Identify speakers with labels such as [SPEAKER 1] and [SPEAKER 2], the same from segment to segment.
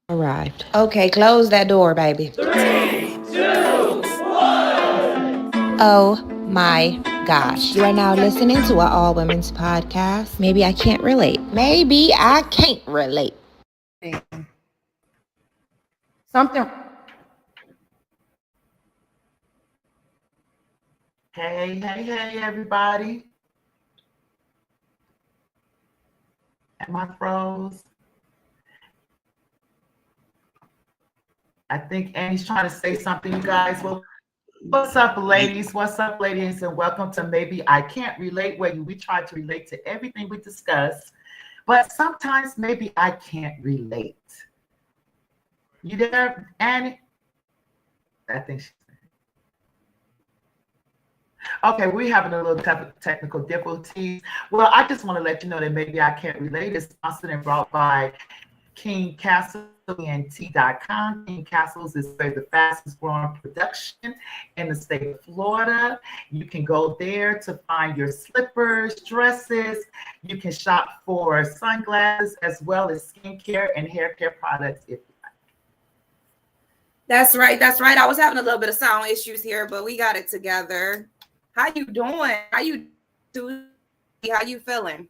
[SPEAKER 1] Arrived. Okay, close that door, baby.
[SPEAKER 2] 3, 2, 1.
[SPEAKER 1] Oh my gosh. You are now listening to an all women's podcast. Maybe I can't relate. Maybe I can't relate. Something.
[SPEAKER 2] Hey, everybody. Am I froze? I think Annie's trying to say something, you guys. Well, what's up, ladies? What's up, ladies? And welcome to Maybe I Can't Relate, where we try to relate to everything we discuss, but sometimes maybe I can't relate. You there, Annie? I think she's okay. We're having a little technical difficulties. Well, I just want to let you know that Maybe I Can't Relate is sponsored and brought by King Castle ENT.com. King Castles is the fastest growing production in the state of Florida. You can go there to find your slippers, dresses. You can shop for sunglasses as well as skincare and hair care products if you like.
[SPEAKER 3] That's right. That's right. I was having a little bit of sound issues here, but we got it together. How you doing? How you doing? How you feeling?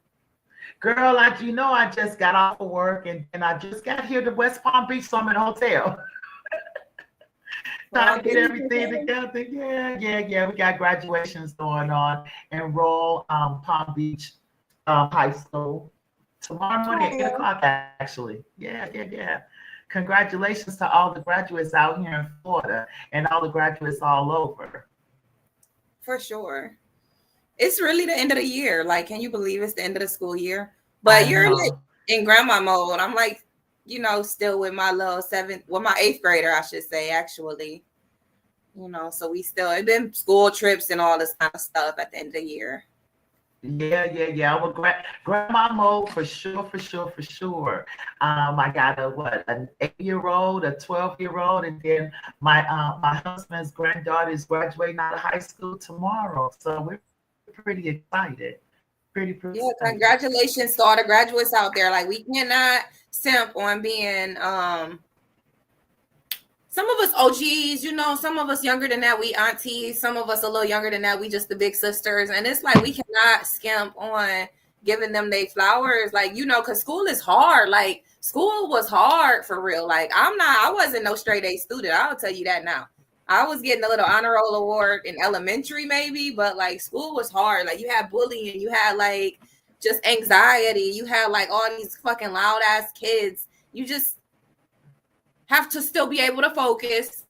[SPEAKER 2] Girl, I just got off of work and I just got here to West Palm Beach, so I'm in a hotel. Trying to get everything together. Yeah. We got graduations going on. Enroll Palm Beach High School tomorrow morning at 8 o'clock, actually. Yeah. Congratulations to all the graduates out here in Florida and all the graduates all over.
[SPEAKER 3] For sure. It's really the end of the year. Like, can you believe it's the end of the school year? But you're like in grandma mode. I'm like, still with my little my 8th grader, I should say, actually. So we still, it's been school trips and all this kind of stuff at the end of the year.
[SPEAKER 2] Yeah. I'm a grandma mode for sure. I got an 8-year-old, a 12-year-old, and then my husband's granddaughter is graduating out of high school tomorrow. So we're pretty excited. Pretty
[SPEAKER 3] yeah,
[SPEAKER 2] excited.
[SPEAKER 3] Congratulations to all the graduates out there. Like, we cannot simp on being some of us OGs, some of us younger than that, we aunties, some of us a little younger than that, we just the big sisters. And it's like we cannot skimp on giving them their flowers, like, because school is hard. Like, school was hard for real. Like, I wasn't no straight A student. I'll tell you that now. I was getting a little honor roll award in elementary, maybe, but like school was hard. Like, you had bullying, you had like just anxiety, you had like all these fucking loud ass kids. You just have to still be able to focus.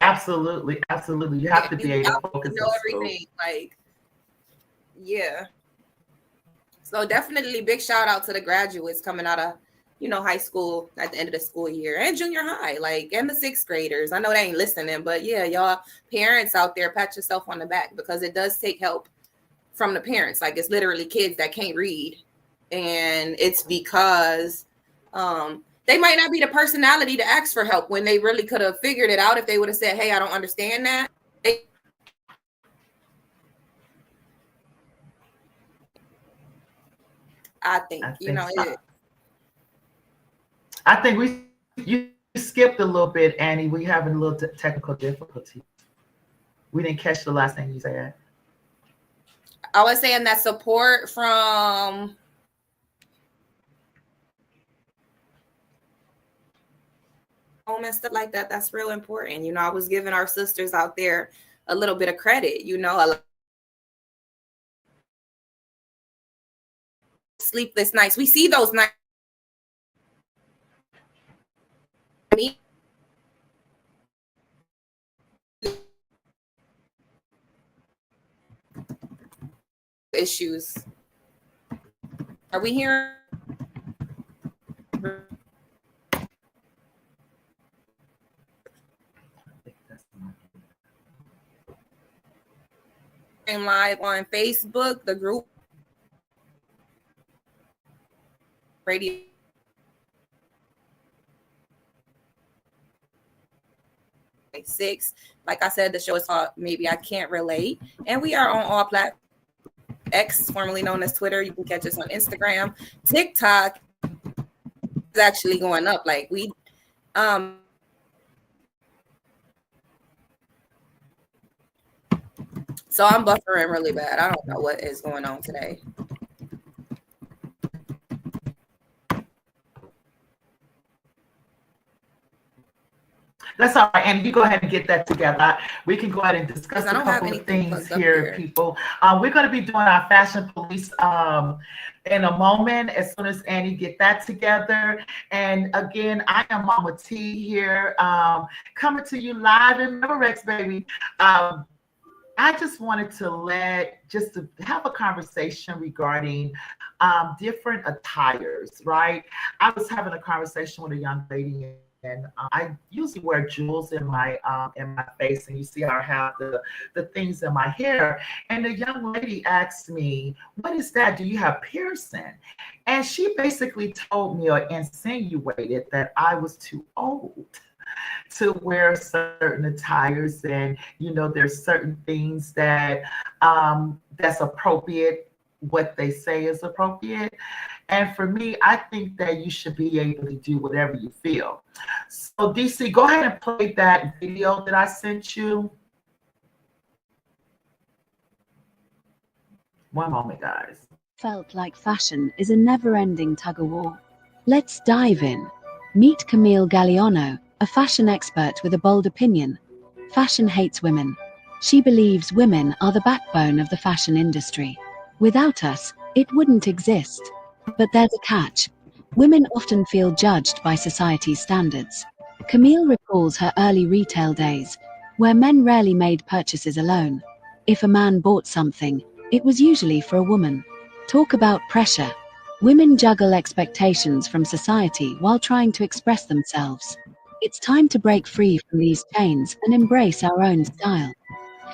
[SPEAKER 2] Absolutely. You have to be able to focus.
[SPEAKER 3] Know everything. Like, yeah. So definitely big shout out to the graduates coming out of high school at the end of the school year, and junior high, like, and the 6th graders. I know they ain't listening, but yeah, y'all parents out there, pat yourself on the back, because it does take help from the parents. Like, it's literally kids that can't read, and it's because they might not be the personality to ask for help when they really could have figured it out if they would have said, hey, I don't understand that. I think
[SPEAKER 2] I think you skipped a little bit, Annie. We having a little technical difficulty. We didn't catch the last thing you said.
[SPEAKER 3] I was saying that support from home and stuff like that, that's real important. I was giving our sisters out there a little bit of credit, sleepless nights. We see those nights. Issues. Are we here? Live on Facebook, the group radio. Six. Like I said, the show is called Maybe I Can't Relate, and we are on all platforms. X, formerly known as Twitter. You can catch us on Instagram, TikTok, is actually going up. Like we so I'm buffering really bad. I don't know what is going on today.
[SPEAKER 2] That's all right, and you go ahead and get that together. We can go ahead and discuss
[SPEAKER 3] I
[SPEAKER 2] a
[SPEAKER 3] don't have
[SPEAKER 2] couple of
[SPEAKER 3] anything
[SPEAKER 2] things
[SPEAKER 3] plugged up
[SPEAKER 2] here,
[SPEAKER 3] here.
[SPEAKER 2] people. We're going to be doing our fashion police in a moment, as soon as Annie get that together. And again, I am Mama T here, coming to you live in Memorex, baby. I just wanted to have a conversation regarding different attires, right? I was having a conversation with a young lady, and I usually wear jewels in my face, and you see I have the things in my hair. And the young lady asked me, "What is that? Do you have piercing?" And she basically told me or insinuated that I was too old to wear certain attires, and there's certain things that's appropriate, what they say is appropriate. And for me, I think that you should be able to do whatever you feel. So DC, go ahead and play that video that I sent you. One moment, guys.
[SPEAKER 4] Felt like fashion is a never-ending tug-of-war. Let's dive in. Meet Camille Galliano, a fashion expert with a bold opinion. Fashion hates women. She believes women are the backbone of the fashion industry. Without us, it wouldn't exist. But there's a catch. Women often feel judged by society's standards. Camille recalls her early retail days, where men rarely made purchases alone. If a man bought something, it was usually for a woman. Talk about pressure. Women juggle expectations from society while trying to express themselves. It's time to break free from these chains and embrace our own style.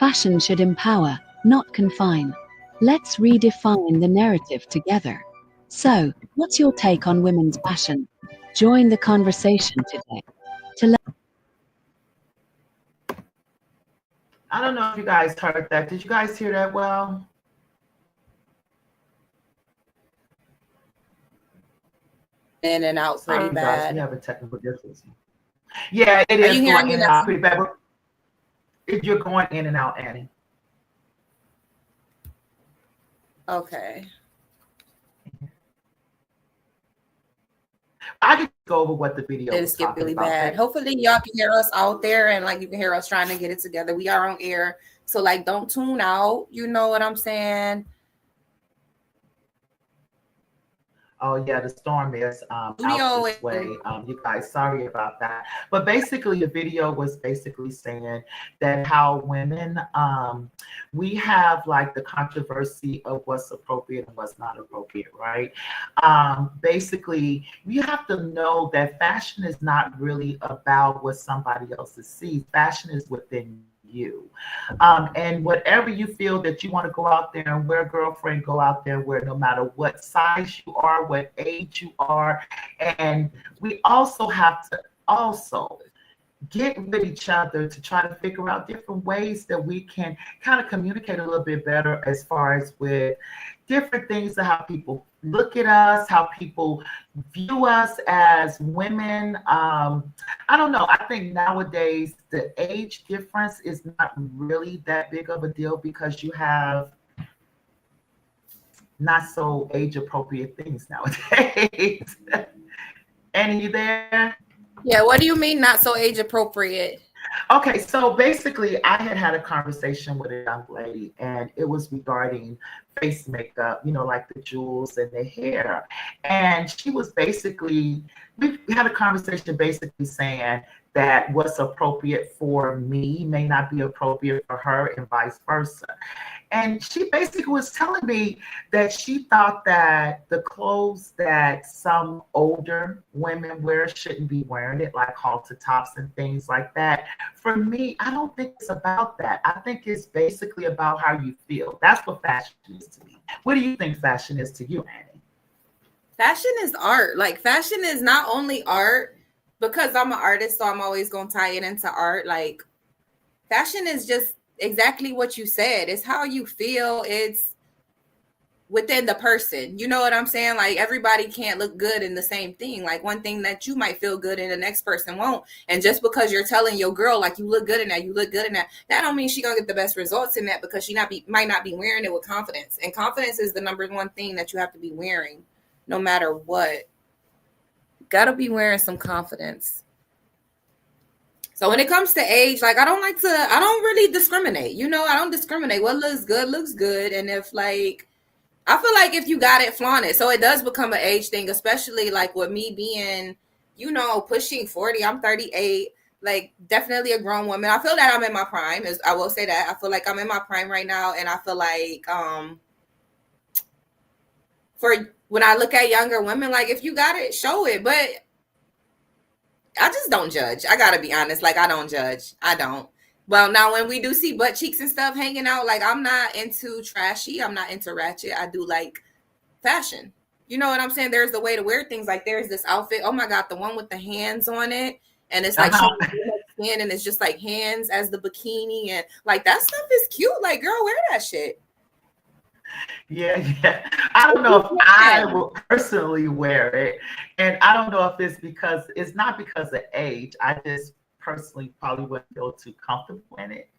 [SPEAKER 4] Fashion should empower, not confine. Let's redefine the narrative together. So, what's your take on women's fashion? Join the conversation today.
[SPEAKER 2] I don't know if you guys heard that. Did you guys hear that well?
[SPEAKER 3] In and out pretty
[SPEAKER 2] Sorry, guys, we
[SPEAKER 3] bad.
[SPEAKER 2] have a technical difficulty. Yeah, it
[SPEAKER 3] Are
[SPEAKER 2] is
[SPEAKER 3] you
[SPEAKER 2] going
[SPEAKER 3] hearing me
[SPEAKER 2] in and
[SPEAKER 3] now?
[SPEAKER 2] out pretty bad. If you're going in and out, Annie.
[SPEAKER 3] Okay.
[SPEAKER 2] I can go over what the video
[SPEAKER 3] It
[SPEAKER 2] was
[SPEAKER 3] skip
[SPEAKER 2] talking
[SPEAKER 3] really
[SPEAKER 2] about.
[SPEAKER 3] bad. Hopefully y'all can hear us out there, and like you can hear us trying to get it together. We are on air, so like don't tune out. You know what I'm saying?
[SPEAKER 2] Oh yeah, the storm is out
[SPEAKER 3] Studio
[SPEAKER 2] this way. You guys, sorry about that. But basically, the video was basically saying that how women, we have like the controversy of what's appropriate and what's not appropriate, right? Basically, you have to know that fashion is not really about what somebody else sees. Fashion is within you. And whatever you feel that you want to go out there and wear, girlfriend, go out there and wear, no matter what size you are, what age you are. And we also have to get with each other to try to figure out different ways that we can kind of communicate a little bit better as far as with different things of how people look at us, how people view us as women. I don't know. I think nowadays the age difference is not really that big of a deal because you have not so age appropriate things nowadays. Annie, you there?
[SPEAKER 3] Yeah, what do you mean not so age appropriate?
[SPEAKER 2] Okay, so basically, I had a conversation with a young lady, and it was regarding face makeup, like the jewels and the hair. And she was basically, we had a conversation basically saying that what's appropriate for me may not be appropriate for her, and vice versa. And she basically was telling me that she thought that the clothes that some older women wear shouldn't be wearing it, like halter tops and things like that. For me, I don't think it's about that. I think it's basically about how you feel. That's what fashion is to me. What do you think fashion is to you, Annie?
[SPEAKER 3] Fashion is art. Like fashion is not only art, because I'm an artist, so I'm always gonna tie it into art. Like fashion is just exactly what you said. It's how you feel. It's within the person. You know what I'm saying? Like everybody can't look good in the same thing. Like one thing that you might feel good in, the next person won't. And just because you're telling your girl like you look good in that, you look good in that, that don't mean she gonna get the best results in that, because she might not be wearing it with confidence. And confidence is the number one thing that you have to be wearing, no matter what. Gotta be wearing some confidence. So when it comes to age, like I don't really discriminate. You know, I don't discriminate. What looks good. And if like, I feel like if you got it, flaunt it. So it does become an age thing, especially like with me being, you know, pushing 40. I'm 38, like definitely a grown woman. I feel that I'm in my prime. I will say that. I feel like I'm in my prime right now. And I feel like for when I look at younger women, like if you got it, show it. But I just don't judge. I gotta be honest. Like I don't judge. I don't. Well, now when we do see butt cheeks and stuff hanging out, like I'm not into trashy. I'm not into ratchet. I do like fashion. You know what I'm saying? There's the way to wear things. Like there's this outfit. Oh my God, the one with the hands on it. And it's like skin, and it's just like hands as the bikini. And like that stuff is cute. Like, girl, wear that shit.
[SPEAKER 2] Yeah. I don't know if I will personally wear it. And I don't know if it's not because of age. I just personally probably wouldn't feel too comfortable in it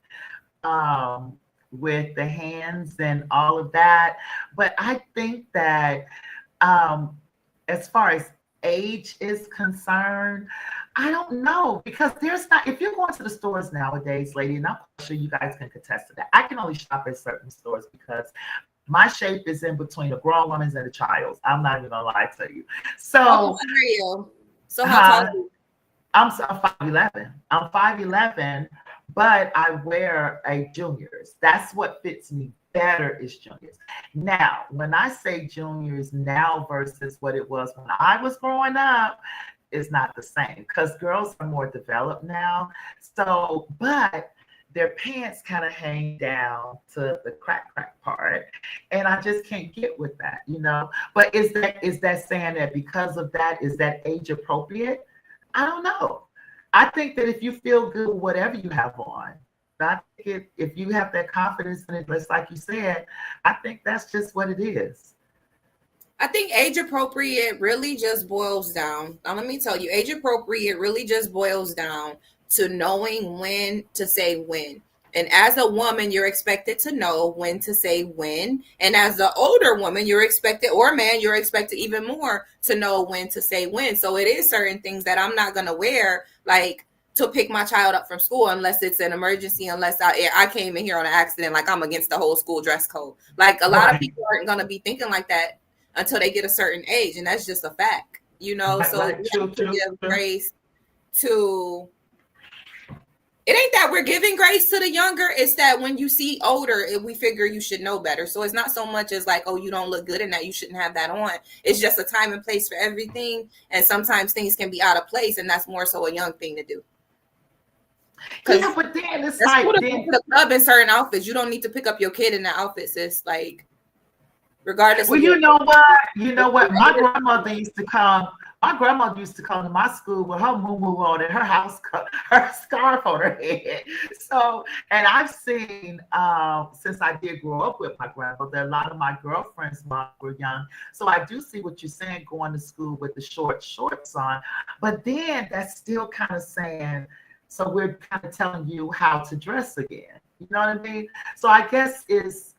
[SPEAKER 2] with the hands and all of that. But I think that as far as age is concerned, I don't know, because there's not, if you're going to the stores nowadays, lady, and I'm sure you guys can contest to that. I can only shop at certain stores because my shape is in between a grown woman's and a child's. I'm not even gonna lie to you. So
[SPEAKER 3] how are you? So how tall are you?
[SPEAKER 2] I'm 5'11". I'm 5'11", but I wear a juniors. That's what fits me better is juniors. Now, when I say juniors now versus what it was when I was growing up, is not the same because girls are more developed now. So, but their pants kind of hang down to the crack part, and I just can't get with that, you know. But is that saying that because of that, is that age appropriate? I don't know. I think that if you feel good with whatever you have on, I think if you have that confidence in it, just like you said, I think that's just what it is.
[SPEAKER 3] I think age appropriate really just boils down. Now, let me tell you, age appropriate really just boils down to knowing when to say when. And as a woman, you're expected to know when to say when. And as the older woman, you're expected, or man, you're expected even more to know when to say when. So it is certain things that I'm not going to wear, like to pick my child up from school, unless it's an emergency, unless I came in here on an accident, like I'm against the whole school dress code. Like a lot of people aren't going to be thinking like that until they get a certain age. And that's just a fact, you know?
[SPEAKER 2] Right,
[SPEAKER 3] so
[SPEAKER 2] right.
[SPEAKER 3] we have to give grace to, it ain't that we're giving grace to the younger, it's that when you see older, we figure you should know better. So it's not so much as like, oh, you don't look good in that, you shouldn't have that on. It's just a time and place for everything. And sometimes things can be out of place, and that's more so a young thing to do.
[SPEAKER 2] Yeah, but then it's
[SPEAKER 3] like
[SPEAKER 2] cool
[SPEAKER 3] to go to the club in certain outfits. You don't need to pick up your kid in that outfit, sis. Like, regardless.
[SPEAKER 2] Well, you know what? My grandmother used to come to my school with her moo-moo on and her scarf on her head. So, and I've seen, since I did grow up with my grandmother, a lot of my girlfriends were young. So I do see what you're saying, going to school with the shorts on. But then that's still kind of saying, so we're kind of telling you how to dress again. You know what I mean? So I guess it's,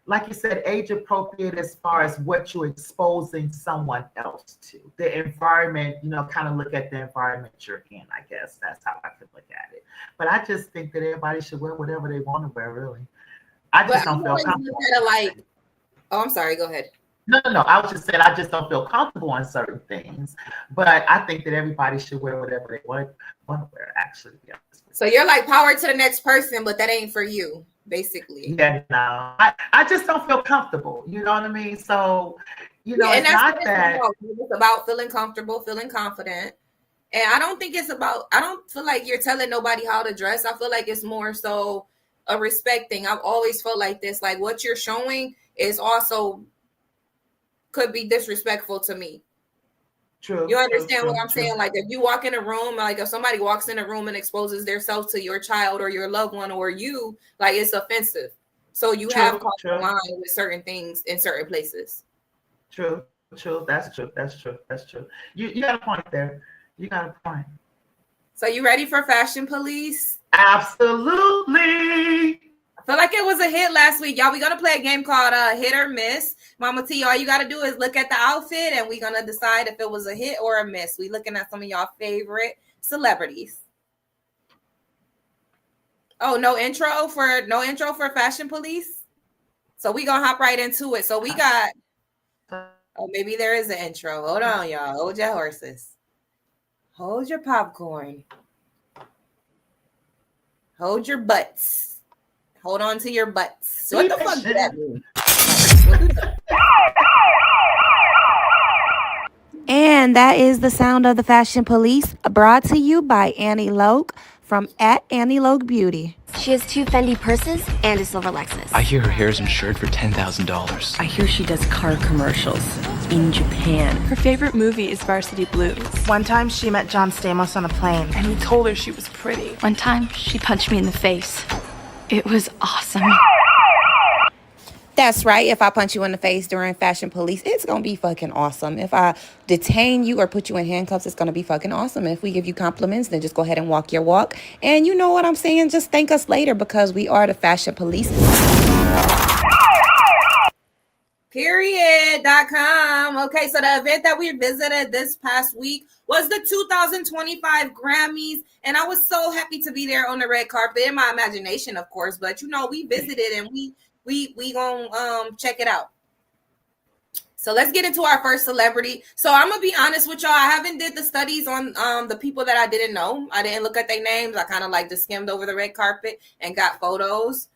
[SPEAKER 2] like you said, age appropriate as far as what you're exposing someone else to. The environment, you know, kind of look at the environment you're in, I guess. That's how I could look at it. But I just think that everybody should wear whatever they want to wear, really. I just don't feel comfortable.
[SPEAKER 3] Oh, I'm sorry, go ahead.
[SPEAKER 2] No. I was just saying I just don't feel comfortable on certain things. But I think that everybody should wear whatever they want to wear, actually. Yeah.
[SPEAKER 3] So you're like, power to the next person, but that ain't for you, basically.
[SPEAKER 2] Yeah, no. I just don't feel comfortable. You know what I mean? So, you know, it's not that.
[SPEAKER 3] It's about feeling comfortable, feeling confident. And I don't feel like you're telling nobody how to dress. I feel like it's more so a respect thing. I've always felt like this. Like what you're showing is also could be disrespectful to me.
[SPEAKER 2] True.
[SPEAKER 3] You understand what I'm saying? Like if you walk in a room, like if somebody walks in a room and exposes themselves to your child or your loved one or you, like it's offensive. So you have crossed the line with certain things in certain places.
[SPEAKER 2] True. That's true. You got a point there. You got a point.
[SPEAKER 3] So you ready for Fashion Police?
[SPEAKER 2] Absolutely.
[SPEAKER 3] I feel like it was a hit last week. Y'all, we're going to play a game called Hit or Miss. Mama T, all you got to do is look at the outfit and we're going to decide if it was a hit or a miss. We looking at some of y'all favorite celebrities. Oh, no intro for Fashion Police? So we going to hop right into it. So we got, oh, maybe there is an intro. Hold on, y'all. Hold your horses. Hold your popcorn. Hold your butts. Hold on to your butts. So what the fuck did that mean?
[SPEAKER 1] And that is the sound of the Fashion Police, brought to you by Anni Loc from @Anni Loc Beauty.
[SPEAKER 5] She has 2 Fendi purses and a silver Lexus.
[SPEAKER 6] I hear her hair is insured for $10,000.
[SPEAKER 7] I hear she does car commercials in Japan.
[SPEAKER 8] Her favorite movie is Varsity Blues.
[SPEAKER 9] One time she met John Stamos on a plane.
[SPEAKER 8] And he told her she was pretty.
[SPEAKER 10] One time she punched me in the face. It was awesome.
[SPEAKER 1] That's right. If I punch you in the face during Fashion Police, it's going to be fucking awesome. If I detain you or put you in handcuffs, it's going to be fucking awesome. If we give you compliments, then just go ahead and walk your walk. And you know what I'm saying? Just thank us later because we are the Fashion Police.
[SPEAKER 3] Period.com. Okay, so the event that we visited this past week was the 2025 Grammys, and I was so happy to be there on the red carpet in my imagination, of course. But you know, we visited and we gonna check it out. So let's get into our first celebrity. So I'm gonna be honest with y'all. I haven't did the studies on the people that I didn't know. I didn't look at their names. I kind of like just skimmed over the red carpet and got photos.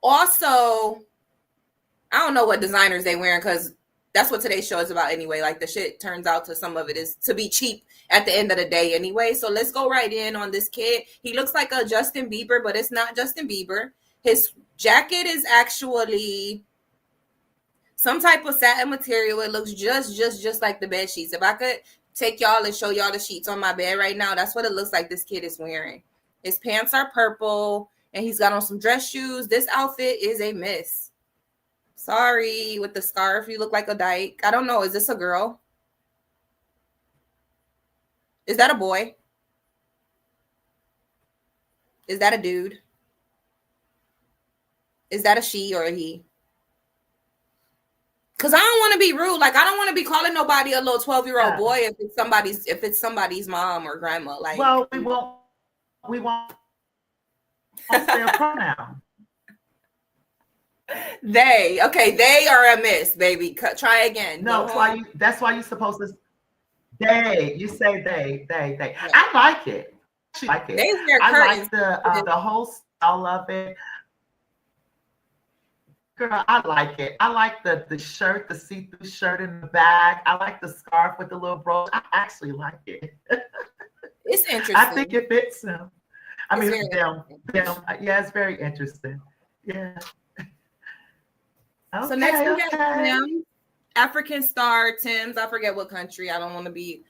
[SPEAKER 3] Also, I don't know what designers they wearing because that's what today's show is about anyway. Like the shit turns out to some of it is to be cheap at the end of the day anyway. So let's go right in on this kid. He looks like a Justin Bieber, but it's not Justin Bieber. His jacket is actually some type of satin material. It looks just like the bed sheets. If I could take y'all and show y'all the sheets on my bed right now, that's what it looks like this kid is wearing. His pants are purple and he's got on some dress shoes. This outfit is a miss. Sorry, with the scarf, you look like a dyke. I don't know. Is this a girl? Is that a boy? Is that a dude? Is that a she or a he? Because I don't want to be rude. Like, I don't want to be calling nobody a little 12-year-old boy if it's somebody's mom or grandma. Like,
[SPEAKER 2] well, we won't say a pronoun.
[SPEAKER 3] They are a miss, baby. Try again.
[SPEAKER 2] No, that's why you're supposed to. They, you say they. Yeah. I like it. I like the whole style of it. Girl, I like it. I like the shirt, the see-through shirt in the back. I like the scarf with the little brooch. I actually like it.
[SPEAKER 3] It's interesting.
[SPEAKER 2] I think it fits them. Them. Yeah, it's very interesting. Yeah.
[SPEAKER 3] Okay, so next we have Tim, African star Tim's. I forget what country. I don't want to be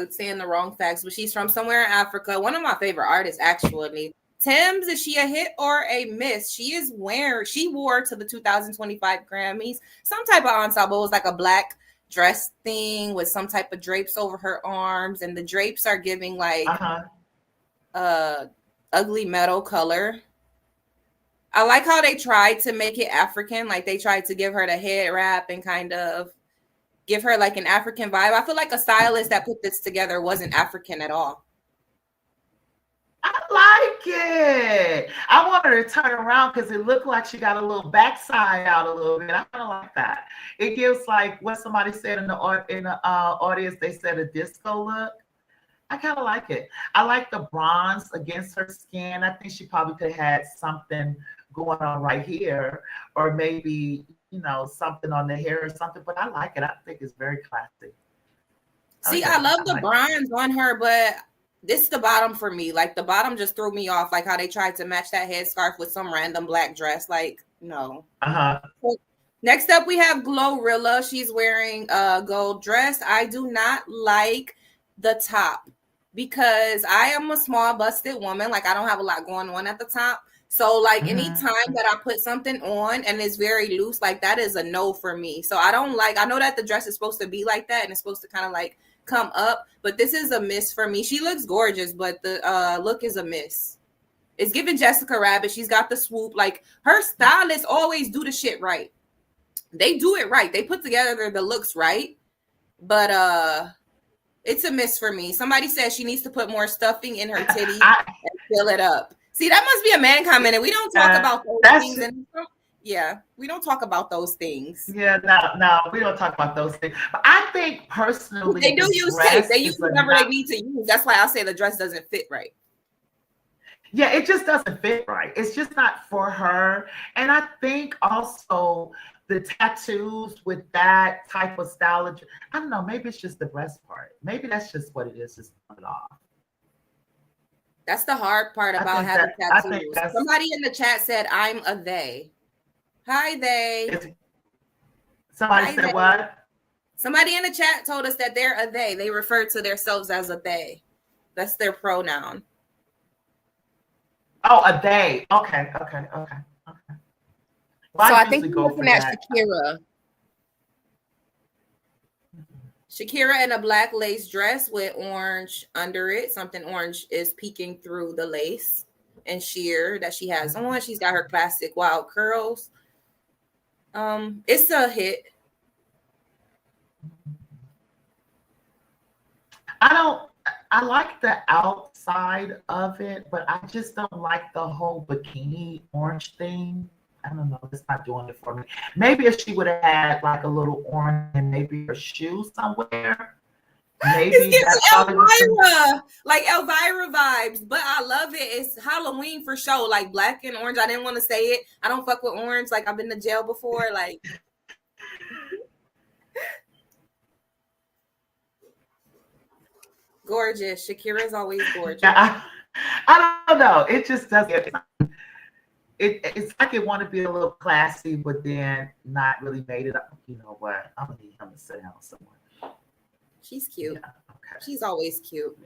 [SPEAKER 3] saying the wrong facts, but she's from somewhere in Africa. One of my favorite artists, actually. Tim's, is she a hit or a miss? She wore to the 2025 Grammys some type of ensemble. It was like a black dress thing with some type of drapes over her arms, and the drapes are giving like ugly metal color. I like how they tried to make it African. Like they tried to give her the head wrap and kind of give her like an African vibe. I feel like a stylist that put this together wasn't African at all.
[SPEAKER 2] I like it. I want her to turn around because it looked like she got a little backside out a little bit. I kind of like that. It gives like what somebody said in the audience. They said a disco look. I kind of like it. I like the bronze against her skin. I think she probably could have had something going on right here, or maybe something on the hair or something. But I like it. I think it's very classy.
[SPEAKER 3] See, I love the bronze on her, but this is the bottom for me. Like the bottom just threw me off. Like how they tried to match that headscarf with some random black dress. Like no. Next up, we have Glorilla. She's wearing a gold dress. I do not like the top because I am a small busted woman. Like I don't have a lot going on at the top. So like anytime that I put something on and it's very loose, like that is a no for me. So I don't like, I know that the dress is supposed to be like that and it's supposed to kind of like come up, but this is a miss for me. She looks gorgeous, but the look is a miss. It's giving Jessica Rabbit. She's got the swoop. Like her stylists always do the shit right. They do it right. They put together the looks right, but it's a miss for me. Somebody says she needs to put more stuffing in her titty and fill it up. See, that must be a man comment, and we don't talk about those things. And yeah, we don't talk about those things.
[SPEAKER 2] Yeah, no, we don't talk about those things. But I think personally,
[SPEAKER 3] they do use tape. They use whatever they need to use. That's why I say the dress doesn't fit right.
[SPEAKER 2] Yeah, it just doesn't fit right. It's just not for her. And I think also the tattoos with that type of style, I don't know, maybe it's just the breast part. Maybe that's just what it is, just put it off.
[SPEAKER 3] That's the hard part about having tattoos. Somebody in the chat said, I'm a they. Hi, they.
[SPEAKER 2] Somebody said what?
[SPEAKER 3] Somebody in the chat told us that they're a they. They refer to themselves as a they. That's their pronoun.
[SPEAKER 2] Oh, a they. Okay. Well,
[SPEAKER 3] so I think we're looking at Shakira. Shakira in a black lace dress with orange under it. Something orange is peeking through the lace and sheer that she has on. She's got her classic wild curls. It's a hit.
[SPEAKER 2] I like the outside of it, but I just don't like the whole bikini orange thing. I don't know. It's not doing it for me. Maybe if she would have had like a little orange and maybe her shoe somewhere. Maybe
[SPEAKER 3] it's Elvira, like Elvira vibes. But I love it. It's Halloween for sure. Like black and orange. I didn't want to say it. I don't fuck with orange. Like I've been to jail before. Like gorgeous. Shakira's always gorgeous.
[SPEAKER 2] Yeah, I don't know. It just doesn't. It's like it want to be a little classy, but then not really made it up. You know what? I'm gonna need him to sit down somewhere.
[SPEAKER 3] She's cute.
[SPEAKER 2] Yeah, okay.
[SPEAKER 3] She's always cute.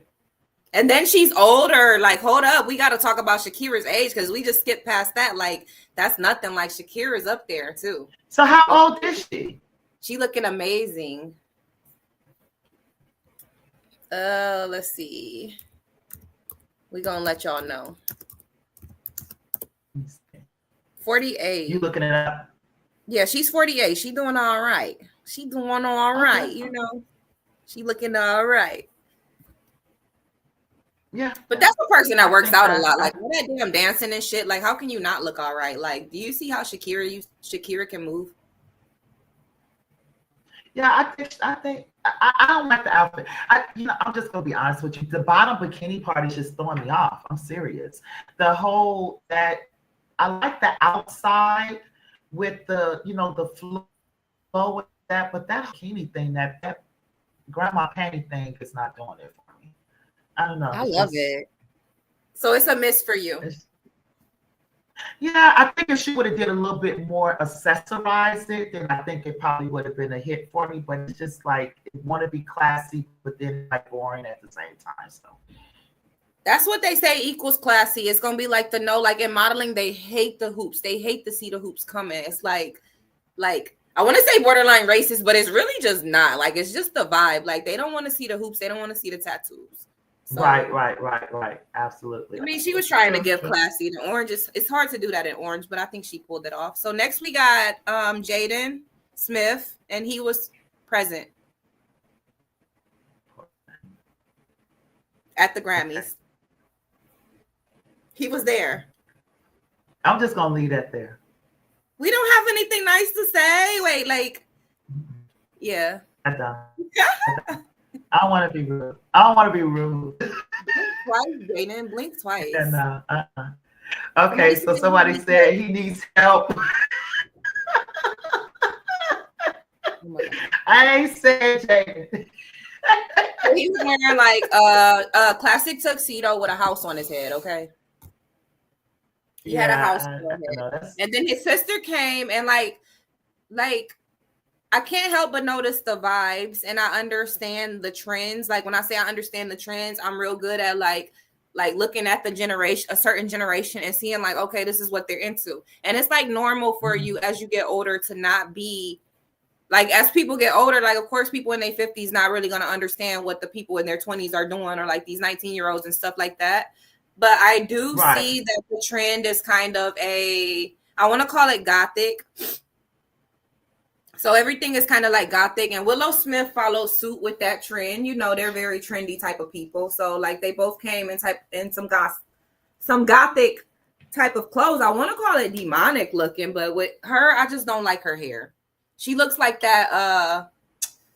[SPEAKER 3] And then she's older. Like, hold up. We got to talk about Shakira's age because we just skipped past that. Like, that's nothing. Like, Shakira's up there, too.
[SPEAKER 2] So how old is she?
[SPEAKER 3] She looking amazing. Let's see. We're going to let y'all know. 48.
[SPEAKER 2] You looking it up?
[SPEAKER 3] Yeah, she's 48. She doing all right. She doing all right, you know. She looking all right.
[SPEAKER 2] Yeah.
[SPEAKER 3] But that's a person that works out a lot. Like all that damn dancing and shit. Like, how can you not look all right? Like, do you see how Shakira can move?
[SPEAKER 2] Yeah, I think I don't like the outfit. I'm just gonna be honest with you. The bottom bikini part is just throwing me off. I'm serious. The whole that I like the outside with the the flow with that, but that bikini thing, that grandma panty thing is not doing it for me. I don't know.
[SPEAKER 3] I love it. So it's a miss for you.
[SPEAKER 2] Yeah, I think if she would have did a little bit more accessorized it, then I think it probably would have been a hit for me. But it's just like it want to be classy, but then like boring at the same time. So
[SPEAKER 3] that's what they say equals classy. It's gonna be like like in modeling, they hate the hoops. They hate to see the hoops coming. It's like I want to say borderline racist, but it's really just not. Like it's just the vibe. Like they don't want to see the hoops. They don't want to see the tattoos. So,
[SPEAKER 2] right. Absolutely.
[SPEAKER 3] I mean, she was trying to give classy. The orange it's hard to do that in orange, but I think she pulled it off. So next we got Jaden Smith, and he was present at the Grammys. Okay. He was there.
[SPEAKER 2] I'm just gonna leave that there.
[SPEAKER 3] We don't have anything nice to say. Wait, yeah.
[SPEAKER 2] I don't. I don't want to be rude. I don't want to be rude.
[SPEAKER 3] Blink twice, Jaden. Blink twice.
[SPEAKER 2] Yeah, no, Okay, so somebody said he needs help. I ain't saying Jaden.
[SPEAKER 3] He was wearing like a classic tuxedo with a house on his head. Okay. He had a house on his head, and then his sister came and like. I can't help but notice the vibes, and I understand the trends. Like when I say I understand the trends, I'm real good at like like looking at the generation, a certain generation, and seeing like, okay, this is what they're into. And it's like normal for you as you get older to not be like, as people get older, like, of course, people in their 50s not really going to understand what the people in their 20s are doing, or like these 19-year-olds and stuff like that. But I do see that the trend is kind of I want to call it gothic. So everything is kind of like gothic, and Willow Smith followed suit with that trend. You know, they're very trendy type of people. So like they both came in some gothic type of clothes. I want to call it demonic looking, but with her, I just don't like her hair. She looks like that.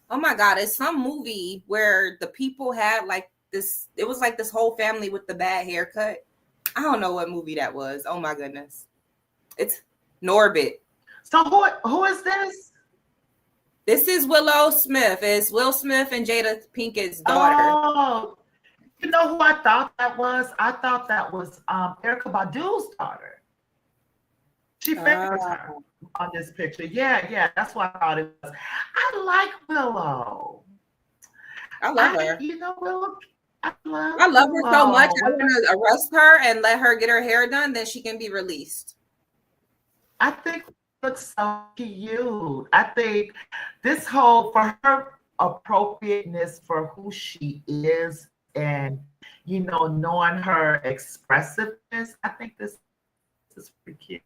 [SPEAKER 3] Oh my God, it's some movie where the people had like this. It was like this whole family with the bad haircut. I don't know what movie that was. Oh my goodness, it's Norbit.
[SPEAKER 2] So who is this?
[SPEAKER 3] This is Willow Smith. It's Will Smith and Jada Pinkett's daughter.
[SPEAKER 2] Oh, you know who I thought that was? I thought that was Erykah Badu's daughter. She favors her on this picture. Yeah, that's what I thought it was. I like Willow.
[SPEAKER 3] I love her.
[SPEAKER 2] You know, Willow. I love
[SPEAKER 3] her so much. I want to arrest her and let her get her hair done, then she can be released.
[SPEAKER 2] I think looks so cute. I think this whole, for her appropriateness for who she is, and you know, knowing her expressiveness, I think this is pretty cute.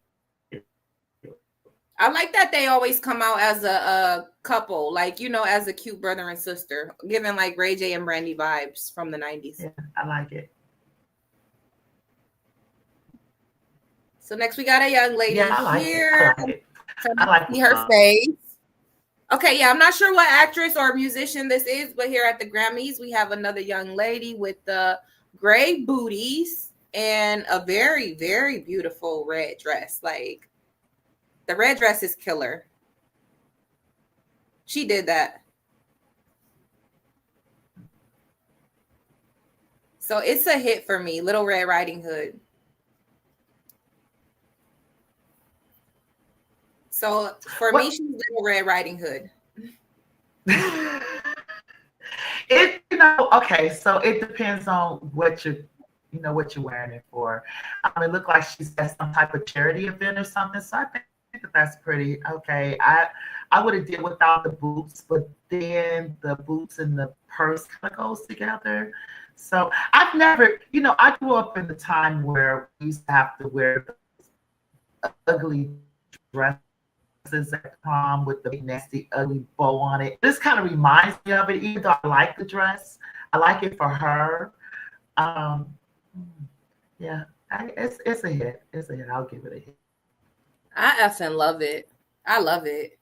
[SPEAKER 3] I like that they always come out as a couple, like, you know, as a cute brother and sister, giving like Ray J and Brandy vibes from the 90s.
[SPEAKER 2] Yeah, I like it.
[SPEAKER 3] So next we got a young lady here.
[SPEAKER 2] I like
[SPEAKER 3] see her face. Okay, yeah, I'm not sure what actress or musician this is, but here at the Grammys, we have another young lady with the gray booties and a very, very beautiful red dress. Like, the red dress is killer. She did that. So it's a hit for me, Little Red Riding Hood. So for me, she's Little Red Riding Hood.
[SPEAKER 2] Okay, so it depends on what you're wearing it for. It looked like she's at some type of charity event or something. So I think that's pretty okay. I would have did without the boots, but then the boots and the purse kind of goes together. So I've never, I grew up in the time where we used to have to wear ugly dresses at prom with the big nasty ugly bow on it. This kind of reminds me of it, even though I like the dress. I like it for her. Yeah, it's a hit. It's a hit. I'll give it a hit.
[SPEAKER 3] I effing love it. I love it.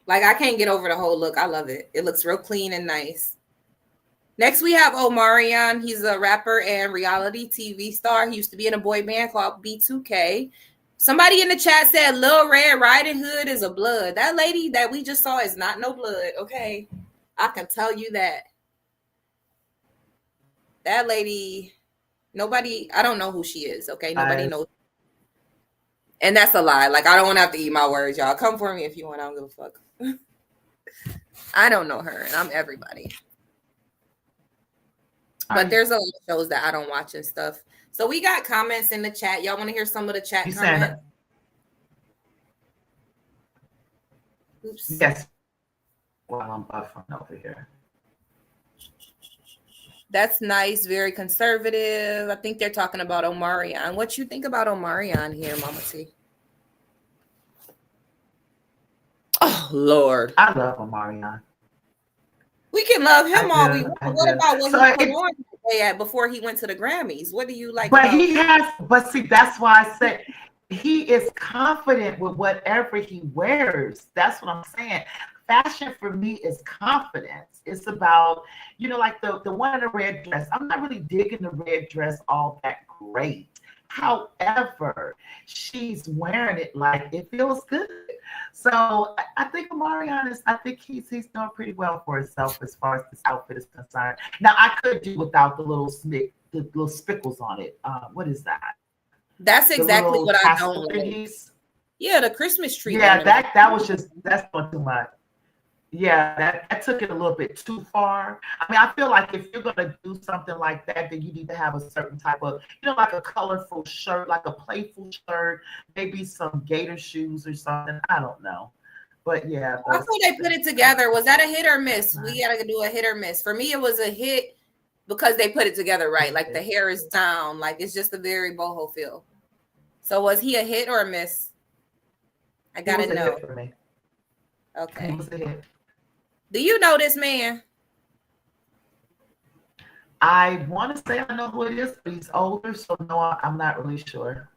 [SPEAKER 3] Like, I can't get over the whole look. I love it. It looks real clean and nice. Next, we have Omarion. He's a rapper and reality TV star. He used to be in a boy band called B2K. Somebody in the chat said Lil Red Riding Hood is a blood. That lady that we just saw is not no blood, okay? I can tell you that. That lady, I don't know who she is, okay? Nobody knows. And that's a lie. Like, I don't want to have to eat my words, y'all. Come for me if you want. I don't give a fuck. I don't know her, and I'm everybody. But there's a lot of shows that I don't watch and stuff. So we got comments in the chat. Y'all want to hear some of the chat comments? Oops.
[SPEAKER 2] Yes. Well, I'm buffering over here.
[SPEAKER 3] That's nice. Very conservative. I think they're talking about Omarion. What you think about Omarion here, Mama T? Oh, Lord.
[SPEAKER 2] I love Omarion.
[SPEAKER 3] We can love him all we want. What about what he put on today before he went to the Grammys? What do you like?
[SPEAKER 2] But see, that's why I said he is confident with whatever he wears. That's what I'm saying. Fashion for me is confidence. It's about, like the one in the red dress. I'm not really digging the red dress all that great. However, she's wearing it like it feels good. So I think Omarion he's doing pretty well for himself as far as this outfit is concerned. Now I could do without the little spickles on it. What is that?
[SPEAKER 3] That's exactly what I don't like. Yeah, the Christmas tree.
[SPEAKER 2] Yeah, that's not too much. Yeah, that took it a little bit too far. I mean, I feel like if you're gonna do something like that, then you need to have a certain type of, like a colorful shirt, like a playful shirt, maybe some gator shoes or something. I don't know. But yeah,
[SPEAKER 3] I thought they put it together. Was that a hit or miss? We gotta do a hit or miss. For me, it was a hit because they put it together right. Like the hair is down. Like it's just a very boho feel. So was he a hit or a miss? I gotta know.
[SPEAKER 2] Hit for me.
[SPEAKER 3] Okay.
[SPEAKER 2] He was a hit.
[SPEAKER 3] Do you know this man?
[SPEAKER 2] I want to say I know who it is, but he's older, so no, I'm not really sure.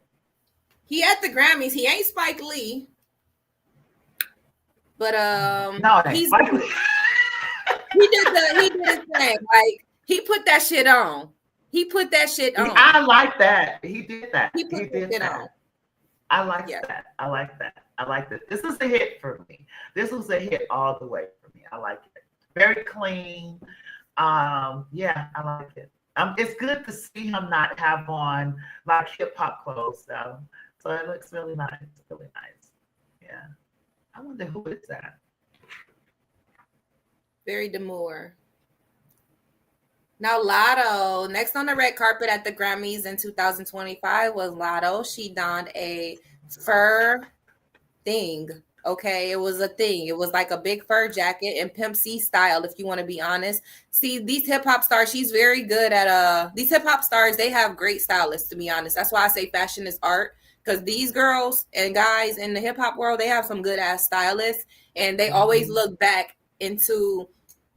[SPEAKER 3] He at the Grammys. He ain't Spike Lee. But
[SPEAKER 2] no, he's Spike Lee.
[SPEAKER 3] he did his thing. Like he put that shit on. He put that shit on.
[SPEAKER 2] I like that. He did that.
[SPEAKER 3] He put that shit on.
[SPEAKER 2] I like that. I like that. I like that. This is a hit for me. This was a hit all the way for me. I like it. Very clean. Yeah, I like it. It's good to see him not have on like hip hop clothes though. So it looks really nice. Really nice. Yeah. I wonder who is that.
[SPEAKER 3] Very demure. Now Lotto, next on the red carpet at the Grammys in 2025 was Lotto. She donned a fur thing. Okay, it was a thing. It was like a big fur jacket in Pimp C style, if you want to be honest. See, these hip hop stars, she's very good at these hip hop stars, they have great stylists, to be honest. That's why I say fashion is art, because these girls and guys in the hip hop world, they have some good ass stylists, and they always look back into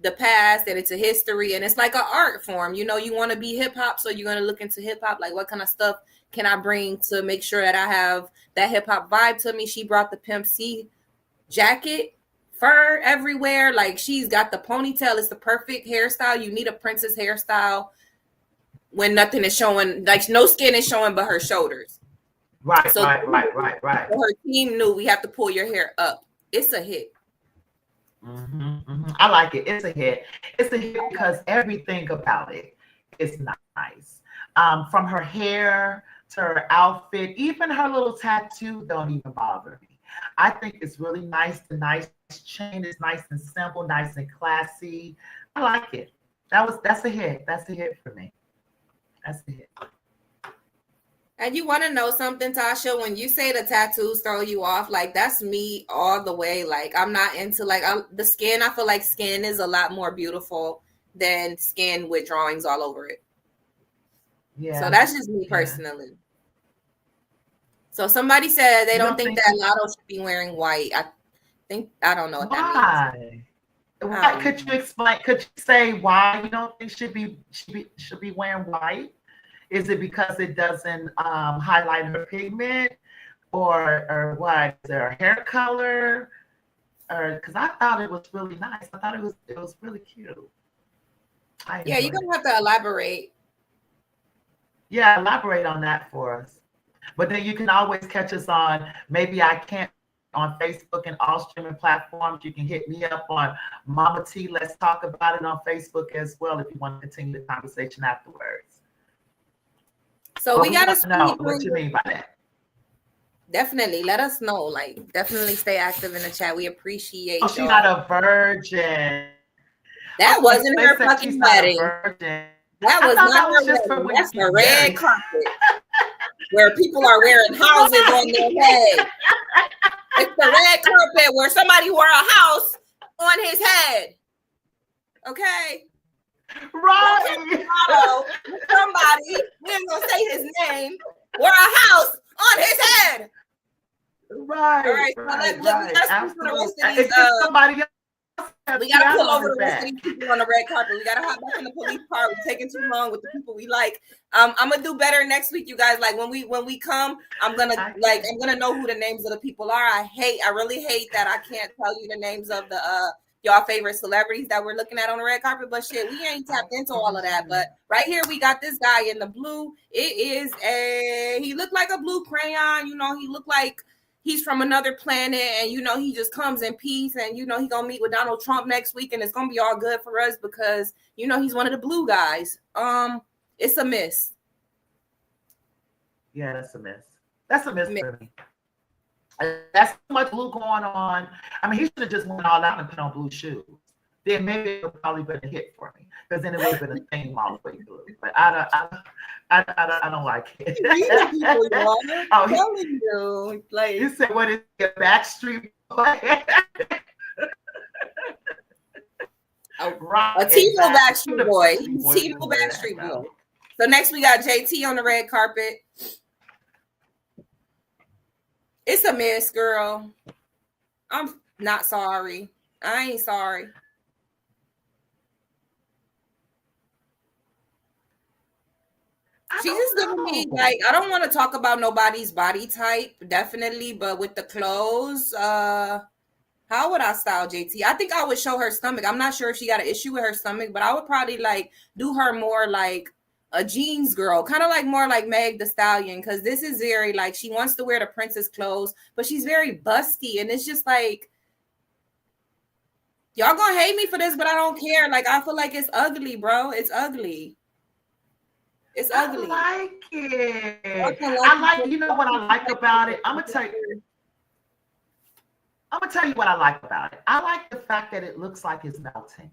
[SPEAKER 3] the past and it's a history, and it's like an art form. You want to be hip hop, so you're going to look into hip hop, like what kind of stuff can I bring to make sure that I have that hip hop vibe to me. She brought the Pimp C jacket, fur everywhere. Like she's got the ponytail. It's the perfect hairstyle. You need a princess hairstyle when nothing is showing, like no skin is showing but her shoulders.
[SPEAKER 2] Right,
[SPEAKER 3] so
[SPEAKER 2] right.
[SPEAKER 3] So her team knew we have to pull your hair up. It's a hit.
[SPEAKER 2] I like it. It's a hit. It's a hit because everything about it is nice. From her hair to her outfit, even her little tattoo don't even bother me. I think it's really nice. The nice chain is nice and simple, nice and classy. I like it. That's a hit. That's a hit for me. That's a hit.
[SPEAKER 3] And you want to know something, Tasha? When you say the tattoos throw you off, like that's me all the way. Like I'm not into the skin. I feel like skin is a lot more beautiful than skin with drawings all over it. Yeah. So that's just me personally. So somebody said they don't think that Lotto should be wearing white. I don't know what that means.
[SPEAKER 2] Why? Could you explain? Could you say why you don't think should be wearing white? Is it because it doesn't highlight her pigment, or what? Is there a hair color? Or because I thought it was really nice. I thought it was really cute.
[SPEAKER 3] Yeah, you're gonna have to elaborate.
[SPEAKER 2] Yeah, elaborate on that for us. But then you can always catch us on Maybe I Can't on Facebook and all streaming platforms. You can hit me up on Mama T. Let's Talk About It on Facebook as well if you want to continue the conversation afterwards.
[SPEAKER 3] So we gotta
[SPEAKER 2] know what you mean by that.
[SPEAKER 3] Definitely let us know. Like, definitely stay active in the chat. We appreciate.
[SPEAKER 2] Oh, she's not a virgin.
[SPEAKER 3] That wasn't her fucking wedding. That was not her wedding. That's the red carpet where people are wearing houses on their head. It's the red carpet where somebody wore a house on his head. Okay.
[SPEAKER 2] Right.
[SPEAKER 3] Somebody, we ain't gonna say his name, wore a house on his head.
[SPEAKER 2] Right.
[SPEAKER 3] All right.
[SPEAKER 2] Right,
[SPEAKER 3] we gotta the rest of these,
[SPEAKER 2] somebody else.
[SPEAKER 3] We gotta pull over the rest of these people on the red carpet. We gotta hop back in the police car. We're taking too long with the people we like. I'm gonna do better next week, you guys. Like when we come, I'm gonna know who the names of the people are. I really hate that I can't tell you the names of the y'all favorite celebrities that we're looking at on the red carpet, but shit, we ain't tapped into all of that. But right here, we got this guy in the blue. He looked like a blue crayon. He looked like he's from another planet, and he just comes in peace, and he gonna meet with Donald Trump next week, and it's gonna be all good for us because he's one of the blue guys. It's a miss.
[SPEAKER 2] Yeah, that's a miss. That's a miss for me. That's so much blue going on. I mean, he should have just went all out and put on blue shoes. Then maybe it would probably been a hit for me, because then it would have been a theme all the way through. But I don't like it.
[SPEAKER 3] I'm telling you, like
[SPEAKER 2] you said, what is it, Backstreet Boy?
[SPEAKER 3] A Timo Backstreet Boy. Timo Backstreet Boy. So next we got JT on the red carpet. It's a mess, girl. I'm not sorry. I ain't sorry. She's just giving me like, I don't want to talk about nobody's body type, definitely, but with the clothes, how would I style JT? I think I would show her stomach. I'm not sure if she got an issue with her stomach, but I would probably like do her more like a jeans girl, kind of like more like Meg the Stallion, because this is very like, she wants to wear the princess clothes, but she's very busty, and it's just like, y'all gonna hate me for this, but I don't care. Like, I feel like it's ugly, bro. It's ugly. It's ugly.
[SPEAKER 2] I like it. I like, you know what I like about it? I'm gonna tell you what I like about it. I like the fact that it looks like it's melting.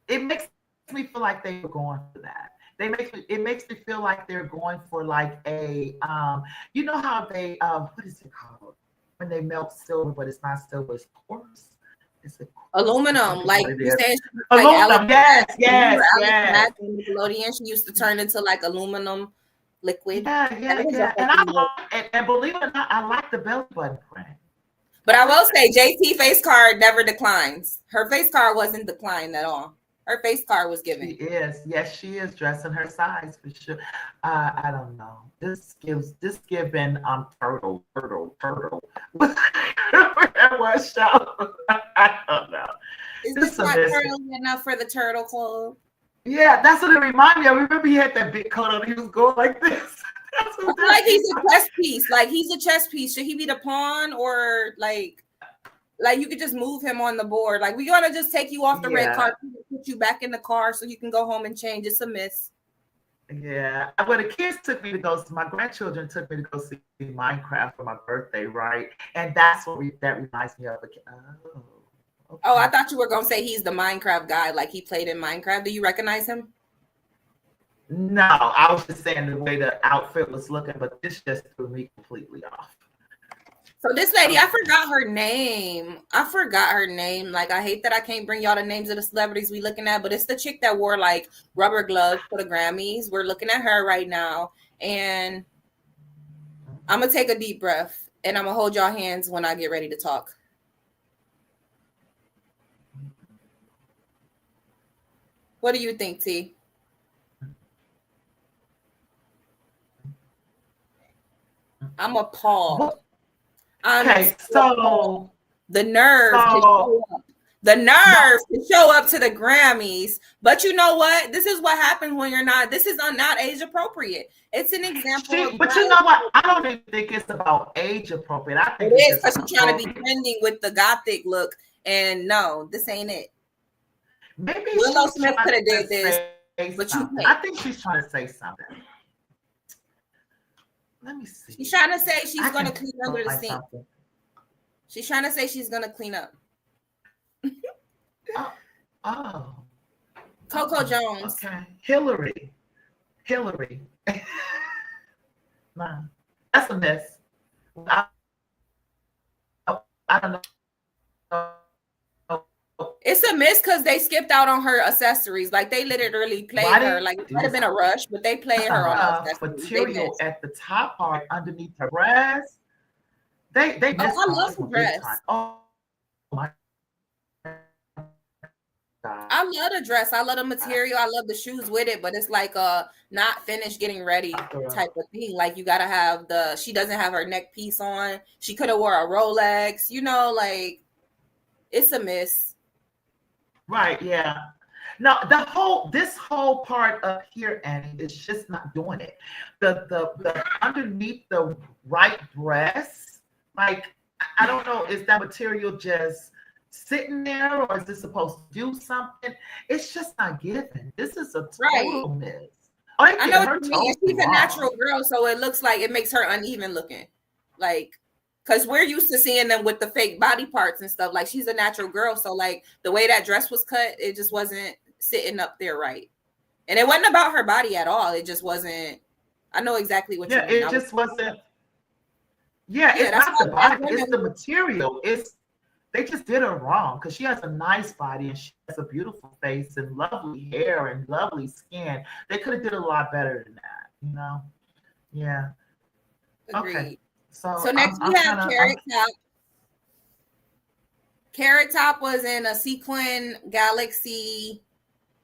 [SPEAKER 2] It makes me feel like they were going for that. It makes me feel like they're going for like a you know how they what is it called when they melt silver, but it's not silver, it's quartz. It's
[SPEAKER 3] aluminum, like you said,
[SPEAKER 2] aluminum. Like yes.
[SPEAKER 3] Nickelodeon, she used to turn into like aluminum liquid.
[SPEAKER 2] Yeah. And I like, and believe it or not, I like the belly button print.
[SPEAKER 3] But I will say, JT face card never declines. Her face card wasn't declined at all. Her face card was given.
[SPEAKER 2] She is. Yes, she is dressing her size for sure. I don't know. This giving turtle. That was show. I don't know.
[SPEAKER 3] Is this not turtle enough for the turtle club?
[SPEAKER 2] Yeah, that's what it reminded me of. Remember he had that big coat on. He was going like this.
[SPEAKER 3] I feel like he's a chess piece. Like he's a chess piece. Should he be the pawn, or like you could just move him on the board? Like, we're gonna just take you off the red carpet and put you back in the car so you can go home and change. It's a miss.
[SPEAKER 2] Yeah. Well, the kids took me to go. My grandchildren took me to go see Minecraft for my birthday, right? And that's what that reminds me of. Okay.
[SPEAKER 3] Oh, I thought you were gonna say he's the Minecraft guy. Like he played in Minecraft. Do you recognize him?
[SPEAKER 2] No, I was just saying the way the outfit was looking, but this just threw me completely off.
[SPEAKER 3] So this lady, I forgot her name. Like, I hate that I can't bring y'all the names of the celebrities we looking at, but it's the chick that wore like rubber gloves for the Grammys. We're looking at her right now, and I'm gonna take a deep breath, and I'm gonna hold y'all hands when I get ready to talk. What do you think, T? I'm appalled.
[SPEAKER 2] Okay, so
[SPEAKER 3] the nerve to show up. To show up to the Grammys. But you know what? This is what happens when you're not. This is not age appropriate. It's an example.
[SPEAKER 2] But you know what? I don't even think it's about age appropriate. I think
[SPEAKER 3] it is, because she's trying to be trending with the gothic look. And no, this ain't it.
[SPEAKER 2] Maybe
[SPEAKER 3] Willow Smith could have did this. But
[SPEAKER 2] I think she's trying to say something. Let me see.
[SPEAKER 3] She's trying to say she's going to clean under the sink. She's trying to say she's going to clean up. Coco Jones.
[SPEAKER 2] Okay. Hillary. Nah, that's a mess. I don't know.
[SPEAKER 3] It's a miss because they skipped out on her accessories. Like, they literally played her. Like, it might have been a rush, but they played her on
[SPEAKER 2] material at the top part underneath her breast. They
[SPEAKER 3] I love the dress.
[SPEAKER 2] Oh my God.
[SPEAKER 3] I love the dress. I love the material. I love the shoes with it, but it's like a not finished getting ready type of thing. Like, you gotta have she doesn't have her neck piece on. She could have wore a Rolex, like it's a miss.
[SPEAKER 2] Right, yeah. No, this whole part up here, Annie, is just not doing it. The underneath the right breast, like, I don't know, is that material just sitting there, or is this supposed to do something? It's just not given. This is a total miss.
[SPEAKER 3] I know what you mean. She's a natural girl, so it looks like it makes her uneven looking. Like, Because we're used to seeing them with the fake body parts and stuff. Like, she's a natural girl. So, like, the way that dress was cut, it just wasn't sitting up there right. And it wasn't about her body at all. It just wasn't. I know exactly what you mean.
[SPEAKER 2] It just wasn't. Yeah, it's not the body. It's the material. They just did her wrong because she has a nice body and she has a beautiful face and lovely hair and lovely skin. They could have did a lot better than that, you know? Yeah.
[SPEAKER 3] Agreed.
[SPEAKER 2] Okay.
[SPEAKER 3] So next we have Carrot Top. Carrot Top was in a sequin galaxy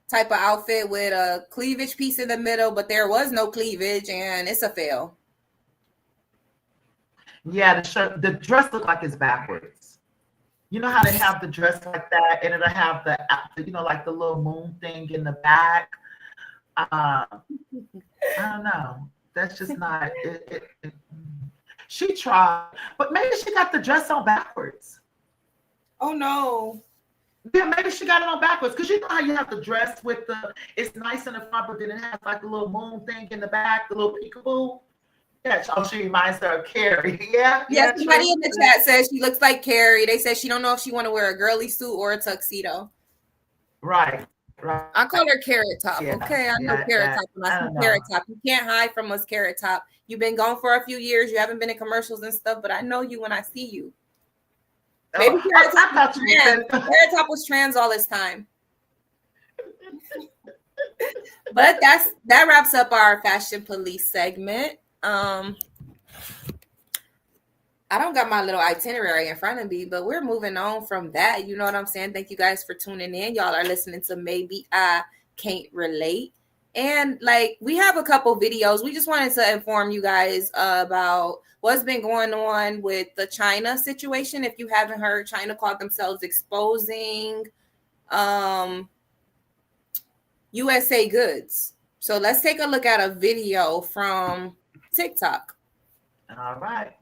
[SPEAKER 3] type of outfit with a cleavage piece in the middle, but there was no cleavage, and it's a fail.
[SPEAKER 2] Yeah, the dress looked like it's backwards. You know how they have the dress like that, and it'll have the like the little moon thing in the back. I don't know. That's just not it. She tried, but maybe she got the dress on backwards.
[SPEAKER 3] Oh no.
[SPEAKER 2] Yeah, maybe she got it on backwards because you know how you have the dress with it's nice in the front, but then it has like a little moon thing in the back, the little peekaboo. Yeah, she reminds her of Carrie. Yeah.
[SPEAKER 3] Yeah, somebody in the chat says she looks like Carrie. They said she don't know if she want to wear a girly suit or a tuxedo.
[SPEAKER 2] Right.
[SPEAKER 3] I call her Carrot Top. Yeah, okay, I know Carrot Top when I see Carrot Top. You can't hide from us, Carrot Top. You've been gone for a few years. You haven't been in commercials and stuff, but I know you when I see you. Maybe Carrot Top was trans all this time. But that wraps up our Fashion Police segment. I don't got my little itinerary in front of me, but we're moving on from that. You know what I'm saying? Thank you guys for tuning in. Y'all are listening to Maybe I Can't Relate. And like, we have a couple videos. We just wanted to inform you guys about what's been going on with the China situation. If you haven't heard, China called themselves exposing USA goods. So let's take a look at a video from TikTok.
[SPEAKER 2] All right.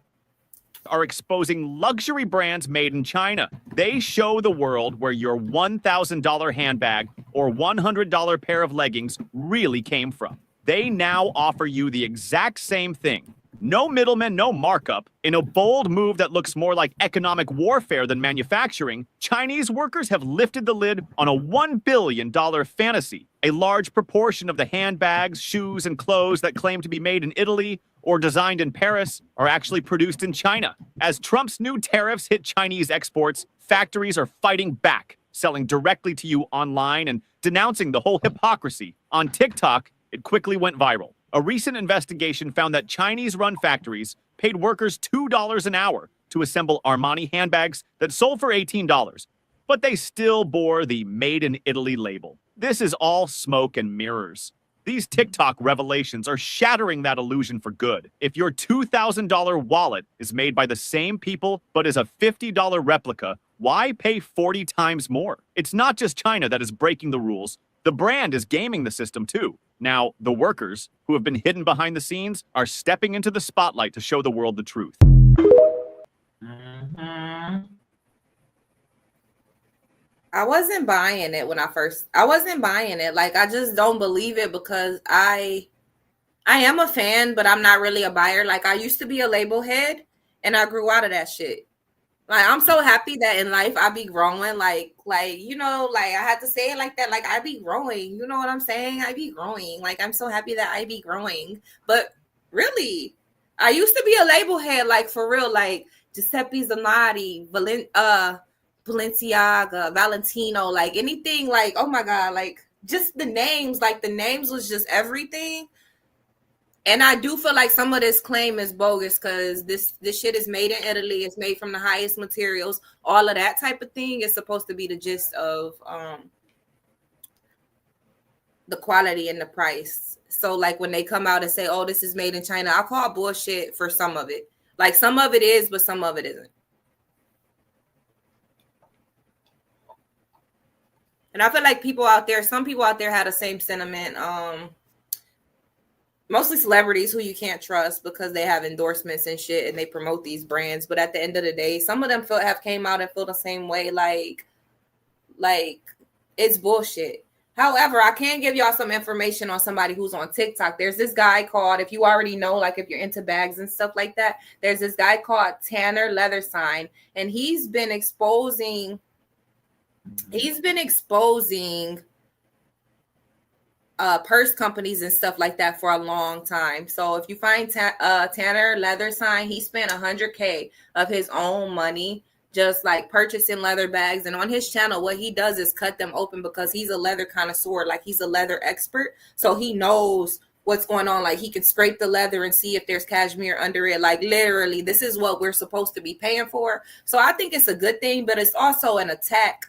[SPEAKER 11] Are exposing luxury brands made in China. They show the world where your $1,000 handbag or $100 pair of leggings really came from. They now offer you the exact same thing. No middlemen, no markup. In a bold move that looks more like economic warfare than manufacturing, Chinese workers have lifted the lid on a $1 billion fantasy. A large proportion of the handbags, shoes, and clothes that claim to be made in Italy or designed in Paris are actually produced in China. As Trump's new tariffs hit Chinese exports, factories are fighting back, selling directly to you online and denouncing the whole hypocrisy. On TikTok, it quickly went viral. A recent investigation found that Chinese-run factories paid workers $2 an hour to assemble Armani handbags that sold for $18, but they still bore the Made in Italy label. This is all smoke and mirrors. These TikTok revelations are shattering that illusion for good. If your $2,000 wallet is made by the same people but is a $50 replica, why pay 40 times more? It's not just China that is breaking the rules. The brand is gaming the system too. Now, the workers, who have been hidden behind the scenes, are stepping into the spotlight to show the world the truth.
[SPEAKER 3] I wasn't buying it I wasn't buying it. Like, I just don't believe it because I am a fan, but I'm not really a buyer. Like, I used to be a label head and I grew out of that shit. Like, I'm so happy that in life I be growing. Like, you know, like I had to say it like that. Like, I be growing. You know what I'm saying? I be growing. Like, I'm so happy that I be growing. But really, I used to be a label head, like, for real. Like, Giuseppe Zanotti, Balenciaga, Valentino, like anything, like, oh my God, like just the names was just everything. And I do feel like some of this claim is bogus because this shit is made in Italy. It's made from the highest materials. All of that type of thing is supposed to be the gist of the quality and the price. So like when they come out and say, oh, this is made in China, I call bullshit for some of it. Like some of it is, but some of it isn't. And I feel like some people out there had the same sentiment. Mostly celebrities who you can't trust because they have endorsements and shit and they promote these brands. But at the end of the day, some of them have came out and feel the same way. Like it's bullshit. However, I can give y'all some information on somebody who's on TikTok. There's this guy called, if you already know, like if you're into bags and stuff like that, there's this guy called Tanner Leathersign, and he's been exposing purse companies and stuff like that for a long time. So if you find Tanner Leathersign, he spent $100K of his own money just like purchasing leather bags. And on his channel, what he does is cut them open because he's a leather connoisseur, like he's a leather expert. So he knows what's going on. Like he can scrape the leather and see if there's cashmere under it. Like literally, this is what we're supposed to be paying for. So I think it's a good thing, but it's also an attack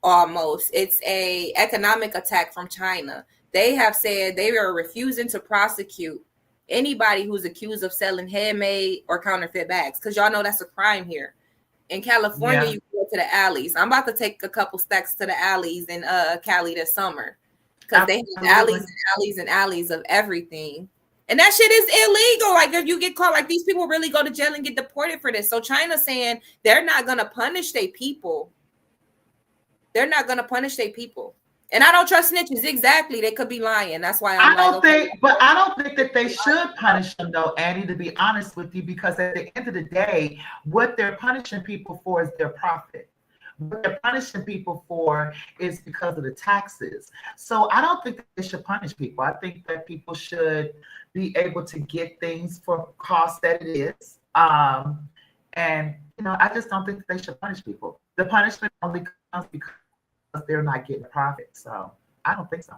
[SPEAKER 3] almost. It's a economic attack from China. They have said they are refusing to prosecute anybody who's accused of selling handmade or counterfeit bags, because y'all know that's a crime here. In California, you go to the alleys. I'm about to take a couple stacks to the alleys in Cali this summer, because they have alleys and alleys and alleys of everything. And that shit is illegal. Like if you get caught, like these people really go to jail and get deported for this. So China's saying they're not going to punish their people. They're not going to punish their people. And I don't trust snitches. Exactly. They could be lying. That's why
[SPEAKER 2] I don't think that they should punish them though, Annie, to be honest with you, because at the end of the day, what they're punishing people for is their profit. What they're punishing people for is because of the taxes. So I don't think that they should punish people. I think that people should be able to get things for cost that it is. And I just don't think that they should punish people. The punishment only comes because they're not getting profit. So I don't think so.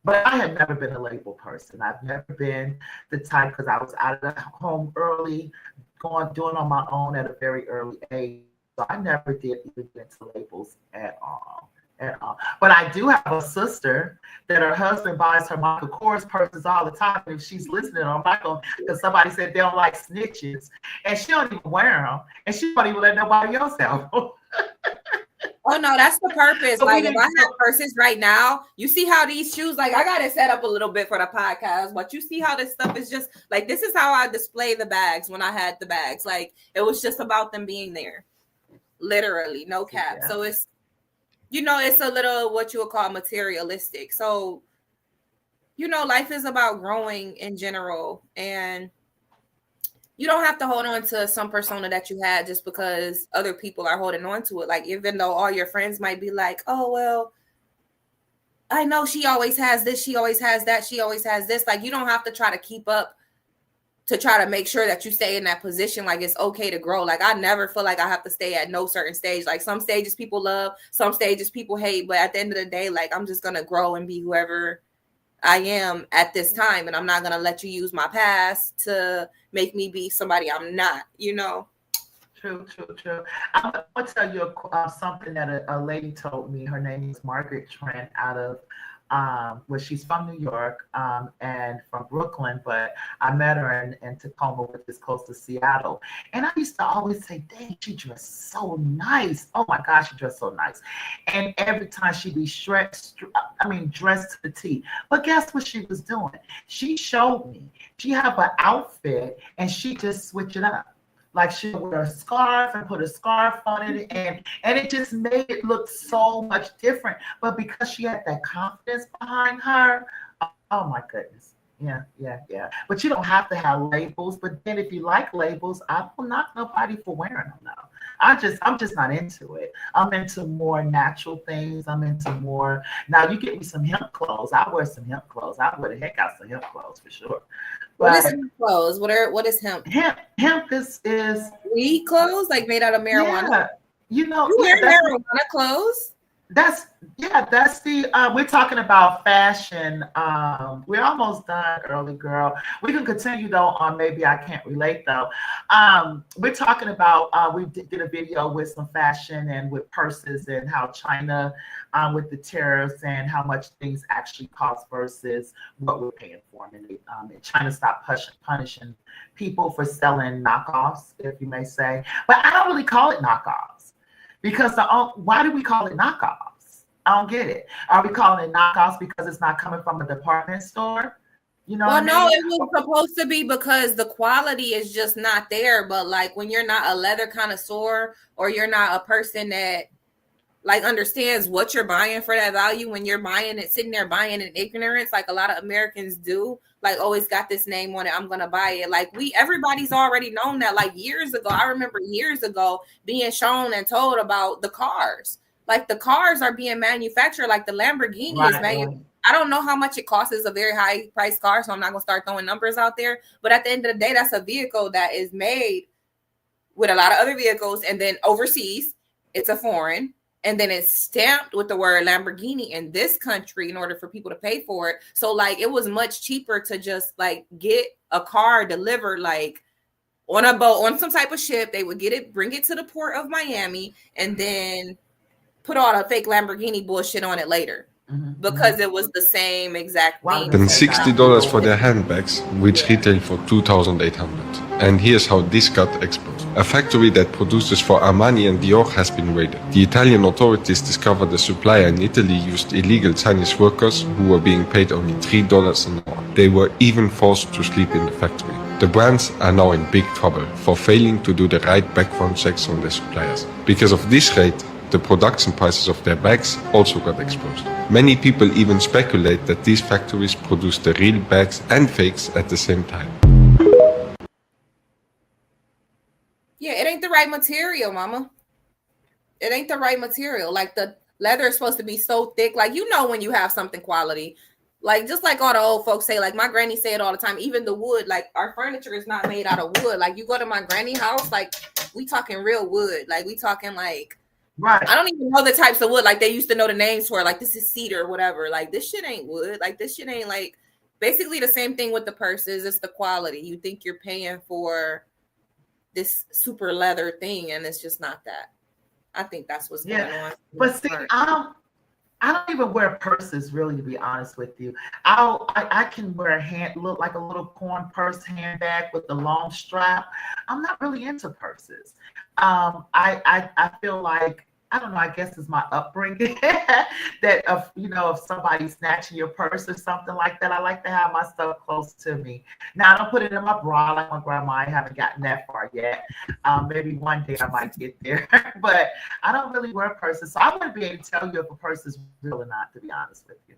[SPEAKER 2] But I have never been a label person. I've never been the type, because I was out of the home early, doing on my own at a very early age. So I never did even get into labels at all. But I do have a sister that her husband buys her Michael Kors purses all the time. And if she's listening, I'm not going, because somebody said they don't like snitches, and she don't even wear them, and she don't even let nobody else have them.
[SPEAKER 3] Oh no, that's the purpose. Like if I have purses right now, you see how these shoes, like I got it set up a little bit for the podcast, but you see how this stuff is just like, this is how I display the bags when I had the bags. Like it was just about them being there. Literally, no cap. Yeah. So it's, it's a little what you would call materialistic. So, life is about growing in general, and you don't have to hold on to some persona that you had just because other people are holding on to it. Like, even though all your friends might be like, oh, well, I know she always has this, she always has that, she always has this. Like, you don't have to try to keep up to try to make sure that you stay in that position. Like, it's okay to grow. Like, I never feel like I have to stay at no certain stage. Like, some stages people love, some stages people hate. But at the end of the day, like, I'm just going to grow and be whoever I am at this time, and I'm not gonna let you use my past to make me be somebody I'm not.
[SPEAKER 2] True. I'm gonna tell you something that a lady told me. Her name is Margaret Trent, out of she's from New York and from Brooklyn, but I met her in Tacoma, which is close to Seattle. And I used to always say, dang, she dressed so nice. Oh my gosh, she dressed so nice. And every time she'd be dressed to the T. But guess what she was doing? She showed me. She had an outfit and she just switched it up. Like she would wear a scarf and put a scarf on it, and it just made it look so much different. But because she had that confidence behind her, oh my goodness. Yeah. But you don't have to have labels. But then if you like labels, I will knock nobody for wearing them now. I'm just not into it. I'm into more natural things. I'm into more. Now you get me some hemp clothes. I wear some hemp clothes. I wear the heck out some hemp clothes for sure.
[SPEAKER 3] What is hemp clothes? What is hemp?
[SPEAKER 2] Hemp is
[SPEAKER 3] weed clothes, like made out of marijuana.
[SPEAKER 2] Yeah.
[SPEAKER 3] You wear marijuana clothes?
[SPEAKER 2] That's the we're talking about fashion. We're almost done, early girl. We can continue though on Maybe I Can't Relate though. We're talking about we did a video with some fashion and with purses and how China with the tariffs and how much things actually cost versus what we're paying for them. And China stopped punishing people for selling knockoffs, if you may say. But I don't really call it knockoffs. Because why do we call it knockoffs? I don't get it. Are we calling it knockoffs because it's not coming from a department store?
[SPEAKER 3] Well, no, it was supposed to be because the quality is just not there. But like when you're not a leather connoisseur or you're not a person that like understands what you're buying for that value when you're buying it, sitting there buying in ignorance, like a lot of Americans do. Like, always got this name on it, I'm gonna buy it. Like, everybody's already known that. Like, years ago, I remember years ago being shown and told about the cars. Like, the cars are being manufactured. Like, the Lamborghini is manufactured. I don't know how much it costs. It's a very high price car, so I'm not gonna start throwing numbers out there. But at the end of the day, that's a vehicle that is made with a lot of other vehicles, and then overseas, it's a foreign, and then it's stamped with the word Lamborghini in this country in order for people to pay for it. So like, it was much cheaper to just like get a car delivered like on a boat, on some type of ship. They would get it, bring it to the port of Miami, and then put all the fake Lamborghini bullshit on it later. Because it was the same exact thing.
[SPEAKER 12] Than $60 for their handbags, which retail for $2,800. And here's how this got exposed. A factory that produces for Armani and Dior has been raided. The Italian authorities discovered the supplier in Italy used illegal Chinese workers who were being paid only $3 an hour. They were even forced to sleep in the factory. The brands are now in big trouble for failing to do the right background checks on their suppliers. Because of this raid, the production prices of their bags also got exposed. Many people even speculate that these factories produce the real bags and fakes at the same time.
[SPEAKER 3] Yeah, it ain't the right material, mama. It ain't the right material. Like, the leather is supposed to be so thick. Like, you know when you have something quality. Like, just like all the old folks say, like my granny say it all the time, even the wood, like our furniture is not made out of wood. Like, you go to my granny house, like we talking real wood. Like, we talking like,
[SPEAKER 2] right.
[SPEAKER 3] I don't even know the types of wood. Like, they used to know the names for, like, this is cedar or whatever. Like, this shit ain't wood. Like, this shit ain't, like, basically the same thing with the purses. It's the quality. You think you're paying for this super leather thing, and it's just not that. I think that's what's going on.
[SPEAKER 2] But see, I don't even wear purses, really, to be honest with you. I can wear look like a little corn purse handbag with the long strap. I'm not really into purses. I feel like, I don't know, I guess it's my upbringing that if somebody's snatching your purse or something like that, I like to have my stuff close to me. Now, I don't put it in my bra like my grandma. I haven't gotten that far yet. Maybe one day I might get there, but I don't really wear purses. So I wouldn't be able to tell you if a purse is real or not, to be honest with you.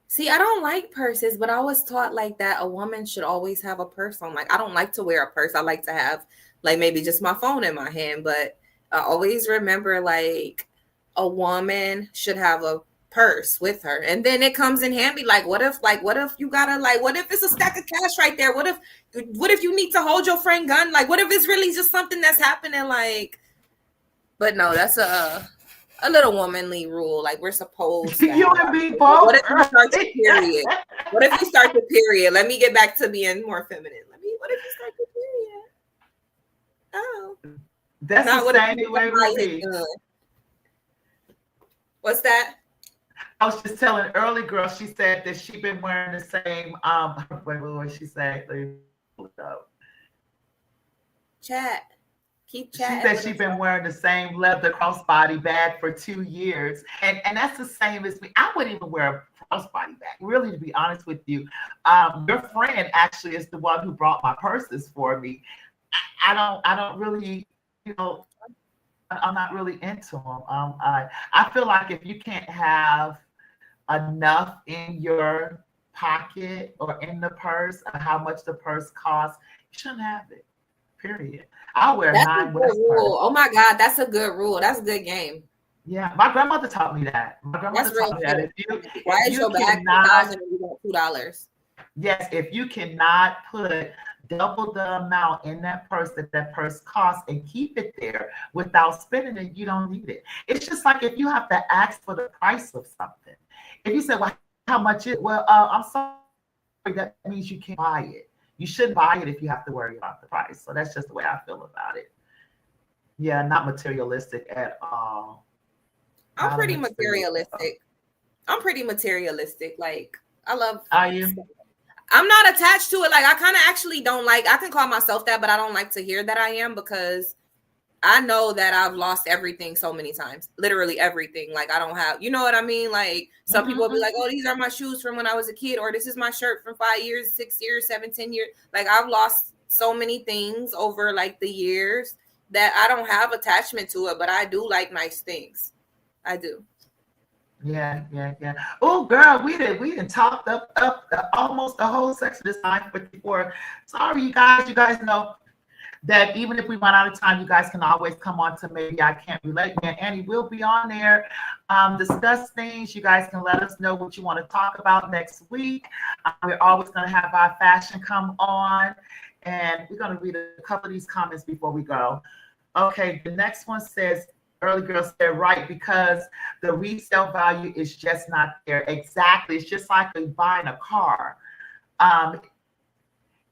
[SPEAKER 3] See, I don't like purses, but I was taught like that a woman should always have a purse on. Like, I don't like to wear a purse. I like to have like maybe just my phone in my hand, but I always remember like a woman should have a purse with her, and then it comes in handy. Like, what if you gotta, like, what if it's a stack of cash right there? What if you need to hold your friend gun? Like, what if it's really just something that's happening? Like, but no, that's a little womanly rule. Like, we're supposed to.
[SPEAKER 2] You and me both.
[SPEAKER 3] What if you start the period? What if you start the period? Let me get back to being more feminine. What if you start the period? Oh.
[SPEAKER 2] That's the same way with me.
[SPEAKER 3] What's that?
[SPEAKER 2] I was just telling early girl, she said that she's been wearing the same, what she said? Let me pull it up.
[SPEAKER 3] Chat. Keep chatting.
[SPEAKER 2] She said she's been wearing the same leather crossbody bag for 2 years. And that's the same as me. I wouldn't even wear a crossbody bag, really, to be honest with you. Your friend actually is the one who brought my purses for me. I don't really, I'm not really into them. I feel like if you can't have enough in your pocket or in the purse or how much the purse costs, you shouldn't have it. Period. I'll wear
[SPEAKER 3] that's
[SPEAKER 2] 9
[SPEAKER 3] a good rule. Oh my God, that's a good rule. That's a good game.
[SPEAKER 2] Yeah, my grandmother taught me that. My grandmother taught me that.
[SPEAKER 3] Why is your bag $2,000 and you got $2?
[SPEAKER 2] Yes, if you cannot put double the amount in that purse that purse costs and keep it there without spending it, you don't need it. It's just like if you have to ask for the price of something. If you say, well, how much it? Well, I'm sorry, that means you can't buy it. You shouldn't buy it if you have to worry about the price. So that's just the way I feel about it. Yeah, not materialistic at all.
[SPEAKER 3] I'm pretty materialistic. Like, I love.
[SPEAKER 2] Are you?
[SPEAKER 3] I'm not attached to it. Like, I kind of actually don't like, I can call myself that, but I don't like to hear that I am, because I know that I've lost everything so many times, literally everything. Like, I don't have, you know what I mean? Like, some people will be like, oh, these are my shoes from when I was a kid, or this is my shirt from 5 years, 6 years, 7, 10 years. Like, I've lost so many things over like the years that I don't have attachment to it, but I do like nice things. I do.
[SPEAKER 2] Yeah. Oh, girl, we didn't talk up almost the whole section this time. 54. Sorry, you guys. You guys know that even if we run out of time, you guys can always come on to Maybe I Can't Relate. Me and Annie will be on there, discuss things. You guys can let us know what you want to talk about next week. We're always going to have our fashion come on, and we're going to read a couple of these comments before we go. Okay, the next one says, early girl said, right, because the resale value is just not there. Exactly. It's just like buying a car.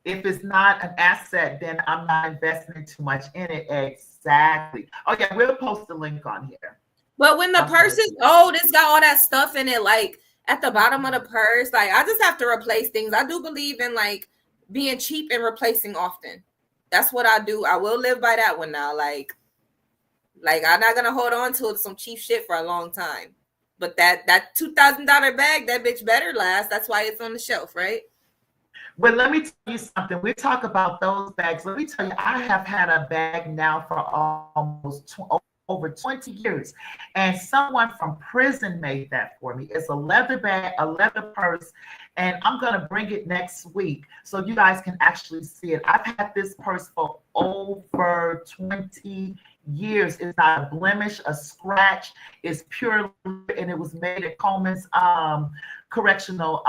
[SPEAKER 2] If it's not an asset, then I'm not investing too much in it. Exactly. Oh, yeah, we'll post the link on here.
[SPEAKER 3] But when the purse is old, it's got all that stuff in it, like at the bottom of the purse. Like, I just have to replace things. I do believe in like being cheap and replacing often. That's what I do. I will live by that one now. Like I'm not gonna hold on to some cheap shit for a long time. But that $2,000 bag, that bitch better last. That's why it's on the shelf, right?
[SPEAKER 2] Well, let me tell you something. We talk about those bags. Let me tell you, I have had a bag now for almost over 20 years, and someone from prison made that for me. It's a leather bag, a leather purse, and I'm going to bring it next week so you guys can actually see it. I've had this purse for over 20 years. It's not a blemish, a scratch. It's pure, and it was made at Coleman's correctional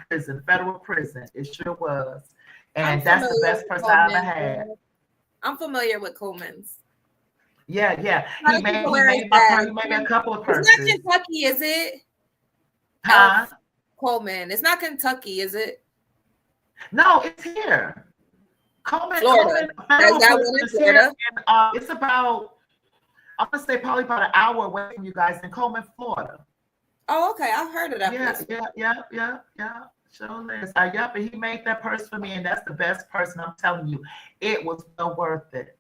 [SPEAKER 2] prison, federal prison. It sure was. And that's the best purse I ever had.
[SPEAKER 3] I'm familiar with Coleman's.
[SPEAKER 2] Yeah. He made a couple of purses.
[SPEAKER 3] It's not Kentucky, is it?
[SPEAKER 2] Huh?
[SPEAKER 3] Coleman. It's not Kentucky, is it?
[SPEAKER 2] No, it's here. Coleman,
[SPEAKER 3] Florida. Is that one in Florida?
[SPEAKER 2] And, it's about, I'm gonna say probably about an hour away from you guys in Coleman, Florida.
[SPEAKER 3] Oh, okay. I've heard of that
[SPEAKER 2] place. Yeah. Sure is. But he made that purse for me, and that's the best purse. And I'm telling you, it was well worth it.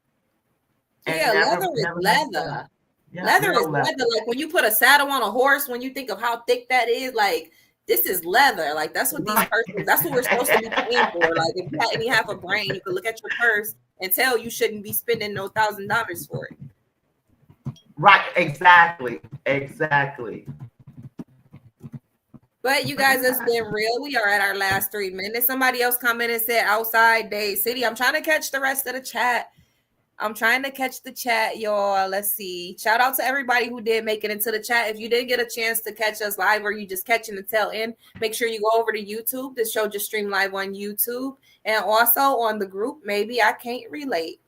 [SPEAKER 3] Yeah, leather is leather.
[SPEAKER 2] Yeah,
[SPEAKER 3] leather is leather. Like when you put a saddle on a horse, when you think of how thick that is, like this is leather. Like that's what these purses, that's what we're supposed to be paying for. Like if you had any half a brain, you could look at your purse and tell you shouldn't be spending no $1,000 for it.
[SPEAKER 2] Right, exactly.
[SPEAKER 3] But you guys, it's been real. We are at our last 3 minutes. Somebody else commented and said outside Day City. I'm trying to catch the rest of the chat. Y'all. Let's see. Shout out to everybody who did make it into the chat. If you didn't get a chance to catch us live or you just catching the tail end, make sure you go over to YouTube. This show just streamed live on YouTube. And also on the group, Maybe I Can't Relate.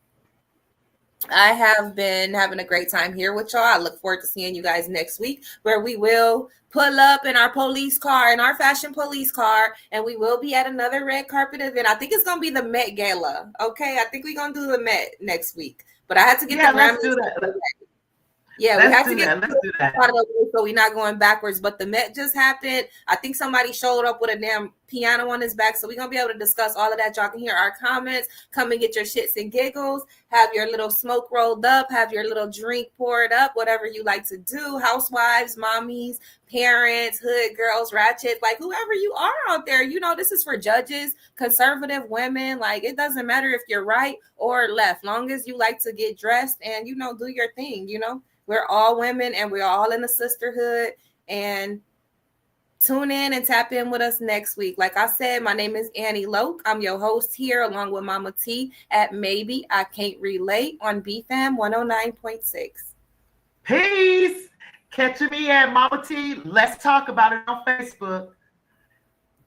[SPEAKER 3] I have been having a great time here with y'all. I look forward to seeing you guys next week, where we will pull up in our police car, in our fashion police car, and we will be at another red carpet event. I think it's going to be the Met Gala. Okay, I think we're going to do the Met next week. But I had to get the
[SPEAKER 2] let's do that.
[SPEAKER 3] Yeah,
[SPEAKER 2] let's
[SPEAKER 3] we have
[SPEAKER 2] to
[SPEAKER 3] get
[SPEAKER 2] let's do that.
[SPEAKER 3] So we're not going backwards. But the Met just happened. I think somebody showed up with a damn piano on his back. So we're going to be able to discuss all of that. Y'all can hear our comments. Come and get your shits and giggles. Have your little smoke rolled up. Have your little drink poured up. Whatever you like to do. Housewives, mommies, parents, hood girls, ratchets. Like whoever you are out there. You know, this is for judges, conservative women. Like it doesn't matter if you're right or left. Long as you like to get dressed and, you know, do your thing, you know. We're all women and we're all in a sisterhood, and tune in and tap in with us next week. Like I said, my name is Anni Loc. I'm your host here along with Mama T at Maybe I Can't Relate on BFAM 109.6.
[SPEAKER 2] Peace. Catch me at Mama T. Let's talk about it on Facebook.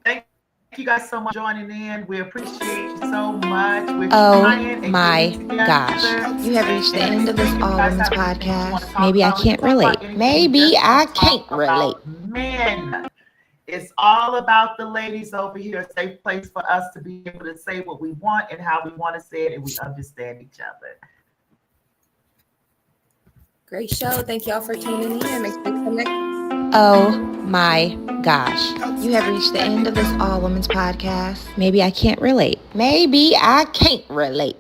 [SPEAKER 2] Thank you guys so much for joining in. We appreciate you so much.
[SPEAKER 1] Oh my gosh. You have reached the end of this All Women's podcast. Maybe I can't relate. Maybe I can't relate.
[SPEAKER 2] Men. It's all about the ladies over here. A safe place for us to be able to say what we want and how we want to say it, and we understand each other.
[SPEAKER 3] Great show. Thank y'all for tuning in. Make sure to connect.
[SPEAKER 1] Oh my gosh. You have reached the end of this All Women's podcast. Maybe I can't relate. Maybe I can't relate.